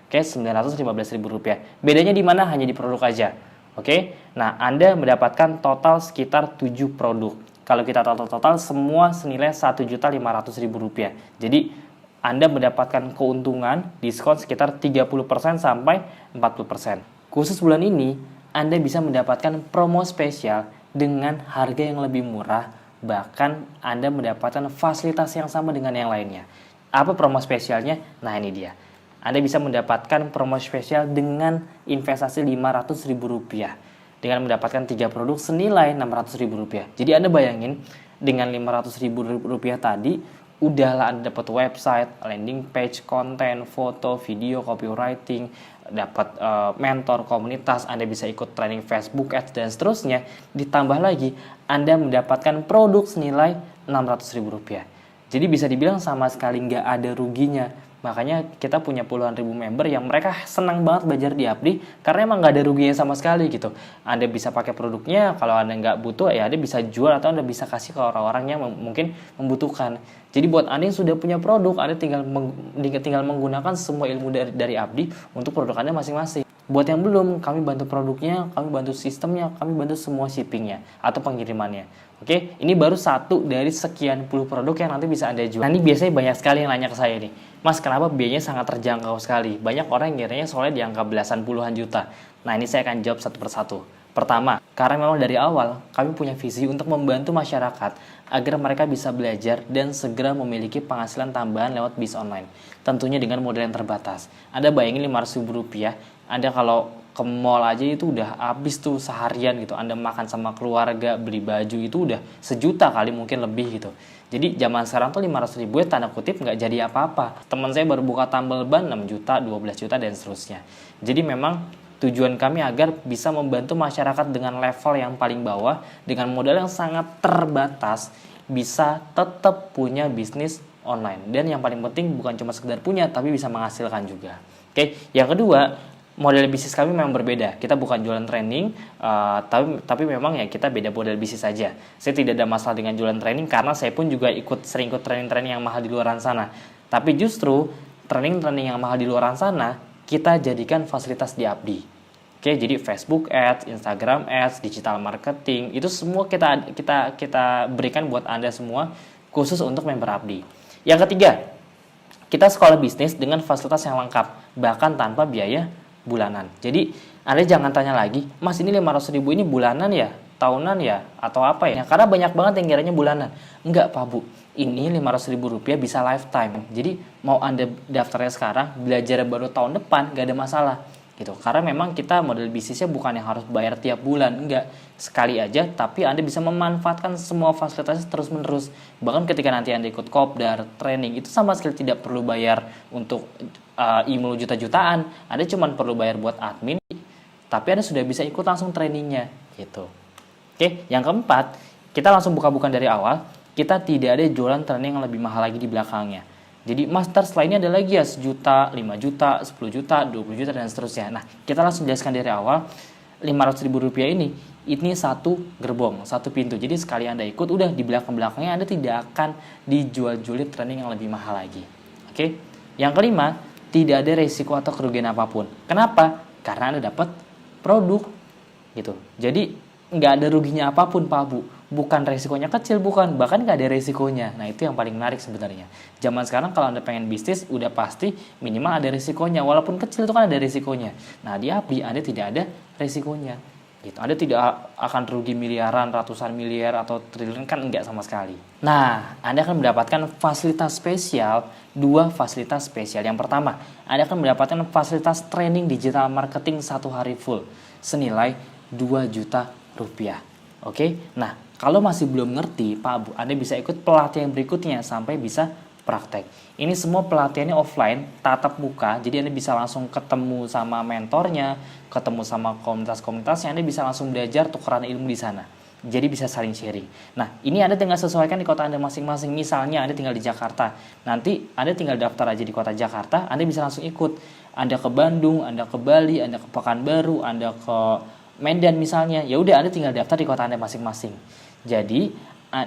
Oke, Rp915.000. Bedanya di mana? Hanya di produk aja. Oke. Nah, Anda mendapatkan total sekitar 7 produk. Kalau kita total semua senilai Rp1.500.000. Jadi Anda mendapatkan keuntungan diskon sekitar 30% sampai 40%. Khusus bulan ini, Anda bisa mendapatkan promo spesial dengan harga yang lebih murah. Bahkan Anda mendapatkan fasilitas yang sama dengan yang lainnya. Apa promo spesialnya? Nah, ini dia. Anda bisa mendapatkan promo spesial dengan investasi Rp500.000 dengan mendapatkan 3 produk senilai Rp600.000. Jadi Anda bayangin dengan Rp500.000 tadi, udahlah Anda dapat website, landing page, konten, foto, video, copywriting, dapat mentor, komunitas, Anda bisa ikut training Facebook Ads dan seterusnya. Ditambah lagi Anda mendapatkan produk senilai Rp600.000. Jadi bisa dibilang sama sekali nggak ada ruginya. Makanya kita punya puluhan ribu member yang mereka senang banget belajar di Abdi karena emang nggak ada ruginya sama sekali gitu. Anda bisa pakai produknya, kalau Anda nggak butuh ya Anda bisa jual atau Anda bisa kasih ke orang-orang yang mungkin membutuhkan. Jadi buat Anda yang sudah punya produk, Anda tinggal menggunakan semua ilmu dari Abdi untuk produk Anda masing-masing. Buat yang belum, kami bantu produknya, kami bantu sistemnya, kami bantu semua shippingnya atau pengirimannya. Oke, ini baru satu dari sekian puluh produk yang nanti bisa Anda jual. Nah, ini biasanya banyak sekali yang nanya ke saya nih, Mas, kenapa biayanya sangat terjangkau sekali? Banyak orang yang kiranya soalnya di angka belasan puluhan juta. Nah, ini saya akan jawab satu persatu. Pertama, karena memang dari awal kami punya visi untuk membantu masyarakat agar mereka bisa belajar dan segera memiliki penghasilan tambahan lewat bisnis online. Tentunya dengan modal yang terbatas. Anda bayangin Rp500.000, Anda kalau ke mall aja itu udah habis tuh seharian gitu. Anda makan sama keluarga, beli baju itu udah sejuta kali mungkin lebih gitu. Jadi zaman sekarang tuh 500.000 ya tanda kutip nggak jadi apa-apa. Teman saya baru buka tambal ban 6 juta, 12 juta dan seterusnya. Jadi memang tujuan kami agar bisa membantu masyarakat dengan level yang paling bawah, dengan modal yang sangat terbatas, bisa tetap punya bisnis online. Dan yang paling penting bukan cuma sekedar punya, tapi bisa menghasilkan juga. Oke, yang kedua, model bisnis kami memang berbeda. Kita bukan jualan training, tapi memang ya kita beda model bisnis saja. Saya tidak ada masalah dengan jualan training karena saya pun juga sering ikut training-training yang mahal di luar sana. Tapi justru training-training yang mahal di luar sana kita jadikan fasilitas di Abdi. Oke, jadi Facebook Ads, Instagram Ads, digital marketing, itu semua kita berikan buat Anda semua khusus untuk member Abdi. Yang ketiga, kita sekolah bisnis dengan fasilitas yang lengkap, bahkan tanpa biaya bulanan. Jadi Anda jangan tanya lagi, Mas ini 500.000 ini bulanan ya, tahunan ya, atau apa ya? Karena banyak banget yang kiranya bulanan. Enggak Pak Bu, ini Rp500.000 bisa lifetime. Jadi mau Anda daftarnya sekarang, belajar baru tahun depan, gak ada masalah. Gitu. Karena memang kita model bisnisnya bukan yang harus bayar tiap bulan, enggak, sekali aja, tapi Anda bisa memanfaatkan semua fasilitasnya terus-menerus. Bahkan ketika nanti Anda ikut kopdar, training, itu sama sekali tidak perlu bayar untuk email juta-jutaan. Anda cuma perlu bayar buat admin, tapi Anda sudah bisa ikut langsung trainingnya gitu. Oke, yang keempat, kita langsung buka-bukan dari awal, kita tidak ada jualan training yang lebih mahal lagi di belakangnya. Jadi master setelah ini ada lagi ya 1 juta, 5 juta, 10 juta, 20 juta dan seterusnya. Nah, kita langsung jelaskan dari awal, Rp500.000 ini satu gerbong, satu pintu. Jadi sekali Anda ikut, udah di belakang-belakangnya Anda tidak akan dijual-julit training yang lebih mahal lagi. Oke? Yang kelima, tidak ada resiko atau kerugian apapun. Kenapa? Karena Anda dapat produk gitu. Jadi nggak ada ruginya apapun Pak Bu. bukan resikonya kecil, bukan, bahkan nggak ada resikonya. Nah, itu yang paling menarik sebenarnya. Zaman sekarang kalau Anda pengen bisnis, udah pasti minimal ada resikonya, walaupun kecil itu kan ada resikonya. Nah, di Abdi Anda tidak ada resikonya. Gitu. Anda tidak akan rugi miliaran, ratusan miliar, atau triliun, kan enggak sama sekali. Nah, Anda akan mendapatkan fasilitas spesial, 2 fasilitas spesial. Yang pertama, Anda akan mendapatkan fasilitas training digital marketing 1 hari full, senilai 2 juta rupiah. Oke, nah kalau masih belum ngerti Pak Bu, Anda bisa ikut pelatihan berikutnya sampai bisa praktek. Ini semua pelatihannya offline, tatap muka, jadi Anda bisa langsung ketemu sama mentornya, ketemu sama komunitas-komunitasnya, Anda bisa langsung belajar tukeran ilmu di sana. Jadi bisa saling sharing. Nah, ini Anda tinggal sesuaikan di kota Anda masing-masing. Misalnya Anda tinggal di Jakarta, nanti Anda tinggal daftar aja di kota Jakarta, Anda bisa langsung ikut. Anda ke Bandung, Anda ke Bali, Anda ke Pekanbaru, Anda ke Medan misalnya, ya udah Anda tinggal daftar di kota Anda masing-masing. Jadi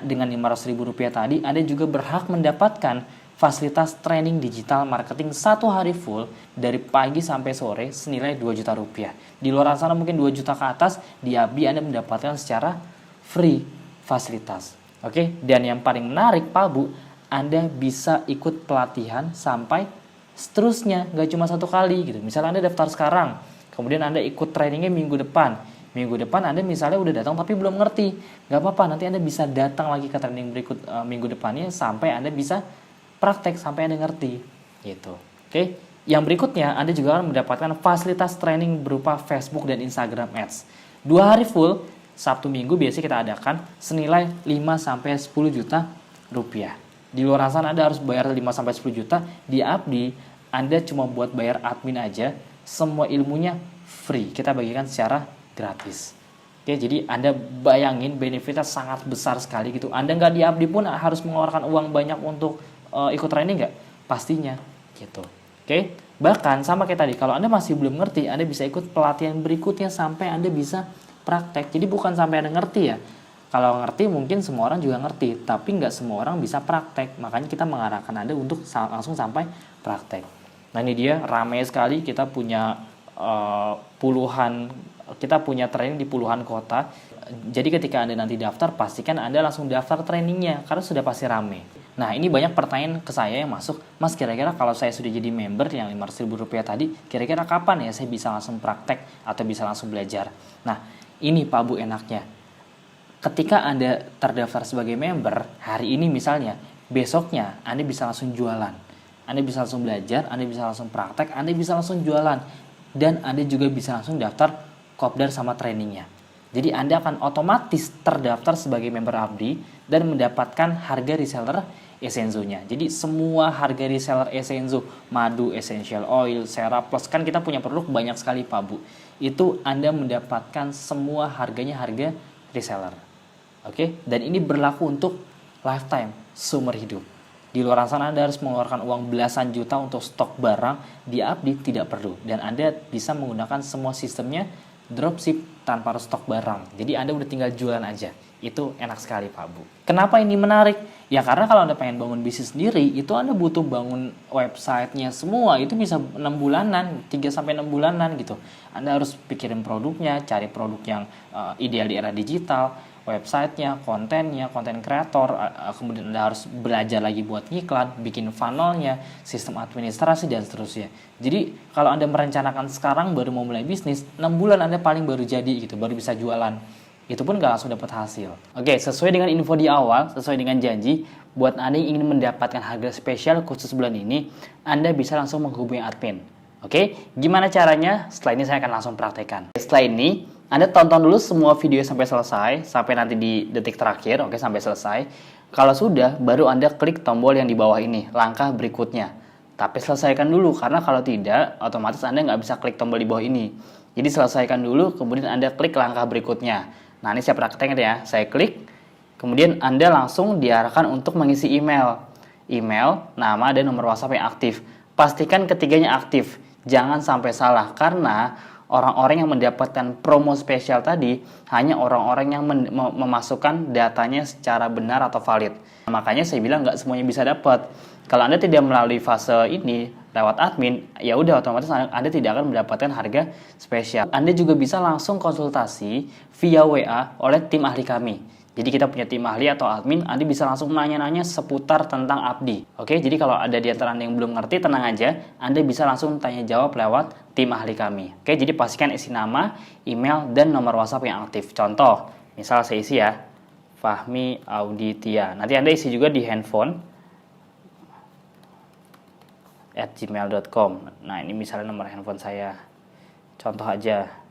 dengan Rp500.000 tadi, Anda juga berhak mendapatkan fasilitas training digital marketing 1 hari full dari pagi sampai sore senilai 2 juta rupiah. Di luar sana mungkin 2 juta ke atas, di Abdi Anda mendapatkan secara free fasilitas. Oke, dan yang paling menarik Pak Bu, Anda bisa ikut pelatihan sampai seterusnya, nggak cuma 1 kali gitu. Misalnya Anda daftar sekarang, kemudian Anda ikut trainingnya minggu depan. Minggu depan Anda misalnya udah datang tapi belum ngerti. Gak apa-apa, nanti Anda bisa datang lagi ke training berikut minggu depannya sampai Anda bisa praktek, sampai Anda ngerti. Gitu. Oke. Yang berikutnya Anda juga akan mendapatkan fasilitas training berupa Facebook dan Instagram Ads. 2 hari full, Sabtu Minggu biasanya kita adakan senilai 5-10 juta rupiah. Di luar sana Anda harus bayar 5-10 juta. Di Abdi Anda cuma buat bayar admin aja. Semua ilmunya free, kita bagikan secara gratis. Oke, jadi Anda bayangin benefitnya sangat besar sekali gitu. Anda nggak di Abdi pun harus mengeluarkan uang banyak untuk ikut training nggak? Pastinya gitu. Oke, bahkan sama kayak tadi, kalau Anda masih belum ngerti, Anda bisa ikut pelatihan berikutnya sampai Anda bisa praktek. Jadi bukan sampai Anda ngerti ya. Kalau ngerti mungkin semua orang juga ngerti, tapi nggak semua orang bisa praktek. Makanya kita mengarahkan Anda untuk langsung sampai praktek. Nah, ini dia ramai sekali, kita punya training di puluhan kota. Jadi ketika Anda nanti daftar, pastikan Anda langsung daftar trainingnya karena sudah pasti ramai. Nah, ini banyak pertanyaan ke saya yang masuk, Mas, kira-kira kalau saya sudah jadi member yang Rp500.000 tadi, kira-kira kapan ya saya bisa langsung praktek atau bisa langsung belajar? Nah, ini Pak Bu enaknya. Ketika Anda terdaftar sebagai member, hari ini misalnya, besoknya Anda bisa langsung jualan. Anda bisa langsung belajar, Anda bisa langsung praktek, Anda bisa langsung jualan. Dan Anda juga bisa langsung daftar kopdar sama trainingnya. Jadi Anda akan otomatis terdaftar sebagai member Abdi dan mendapatkan harga reseller Essenzo-nya. Jadi semua harga reseller Essenzo, madu, essential oil, Sera Plus, kan kita punya produk banyak sekali Pak Bu. Itu Anda mendapatkan semua harganya harga reseller. Oke, dan ini berlaku untuk lifetime, seumur hidup. Di luar sana Anda harus mengeluarkan uang belasan juta untuk stok barang, di Abdi tidak perlu. Dan Anda bisa menggunakan semua sistemnya dropship tanpa harus stok barang. Jadi Anda udah tinggal jualan aja. Itu enak sekali Pak Bu. Kenapa ini menarik? Ya karena kalau Anda pengen bangun bisnis sendiri, itu Anda butuh bangun websitenya semua. Itu bisa 6 bulanan, 3-6 bulanan gitu. Anda harus pikirin produknya, cari produk yang ideal di era digital, websitenya, kontennya, konten kreator, kemudian Anda harus belajar lagi buat ngiklan, bikin funnelnya, sistem administrasi, dan seterusnya. Jadi kalau Anda merencanakan sekarang baru mau mulai bisnis, 6 bulan Anda paling baru jadi gitu, baru bisa jualan. Itu pun gak langsung dapat hasil. Oke, sesuai dengan info di awal, sesuai dengan janji, buat Anda yang ingin mendapatkan harga spesial khusus bulan ini, Anda bisa langsung menghubungi admin. Oke, gimana caranya? Setelah ini saya akan langsung praktekkan. Setelah ini, Anda tonton dulu semua video sampai selesai, sampai nanti di detik terakhir, oke, sampai selesai. Kalau sudah, baru Anda klik tombol yang di bawah ini, langkah berikutnya. Tapi selesaikan dulu, karena kalau tidak, otomatis Anda nggak bisa klik tombol di bawah ini. Jadi selesaikan dulu, kemudian Anda klik langkah berikutnya. Nah, ini saya prakteknya ya, saya klik, kemudian Anda langsung diarahkan untuk mengisi email. Email, nama, dan nomor WhatsApp yang aktif. Pastikan ketiganya aktif, jangan sampai salah, karena orang-orang yang mendapatkan promo spesial tadi hanya orang-orang yang memasukkan datanya secara benar atau valid. Makanya saya bilang nggak semuanya bisa dapat. Kalau Anda tidak melalui fase ini lewat admin, ya udah otomatis Anda tidak akan mendapatkan harga spesial. Anda juga bisa langsung konsultasi via WA oleh tim ahli kami. Jadi kita punya tim ahli atau admin, Anda bisa langsung nanya-nanya seputar tentang Abdi. Oke, jadi kalau ada di antara Anda yang belum ngerti, tenang aja, Anda bisa langsung tanya jawab lewat tim ahli kami. Oke, jadi pastikan isi nama, email, dan nomor WhatsApp yang aktif. Contoh, misal saya isi ya, Fahmi Auditia. Nanti Anda isi juga di handphone @gmail.com. Nah, ini misalnya nomor handphone saya. Contoh aja.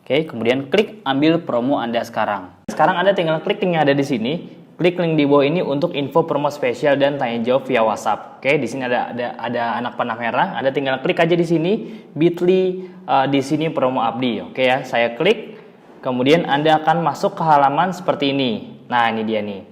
Oke, kemudian klik ambil promo Anda sekarang. Sekarang Anda tinggal klik link yang ada di sini. Klik link di bawah ini untuk info promo spesial dan tanya jawab via WhatsApp. Oke, di sini ada anak panah merah. Anda tinggal klik aja di sini bit.ly di sini promo Abdi. Oke ya, saya klik. Kemudian Anda akan masuk ke halaman seperti ini. Nah, ini dia nih.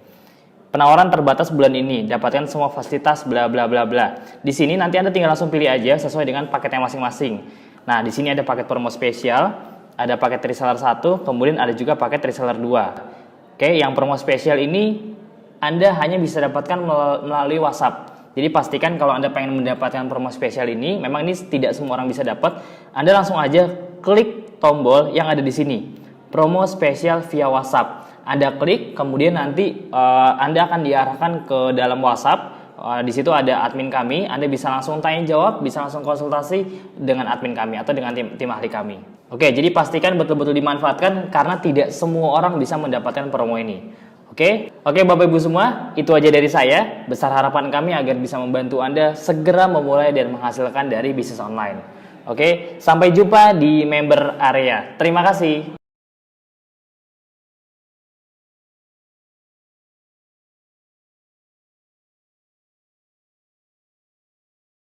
Penawaran terbatas bulan ini, dapatkan semua fasilitas bla bla bla bla. Di sini nanti Anda tinggal langsung pilih aja sesuai dengan paketnya masing-masing. Nah, di sini ada paket promo spesial, ada paket reseller 1, kemudian ada juga paket reseller 2. Oke, yang promo spesial ini Anda hanya bisa dapatkan melalui WhatsApp. Jadi pastikan kalau Anda pengen mendapatkan promo spesial ini, memang ini tidak semua orang bisa dapat. Anda langsung aja klik tombol yang ada di sini, promo spesial via WhatsApp. Anda klik, kemudian nanti Anda akan diarahkan ke dalam WhatsApp. Di situ ada admin kami. Anda bisa langsung tanya jawab, bisa langsung konsultasi dengan admin kami atau dengan tim ahli kami. Oke, jadi pastikan betul-betul dimanfaatkan karena tidak semua orang bisa mendapatkan promo ini. Oke, Bapak Ibu semua, itu aja dari saya. Besar harapan kami agar bisa membantu Anda segera memulai dan menghasilkan dari bisnis online. Oke, sampai jumpa di member area. Terima kasih.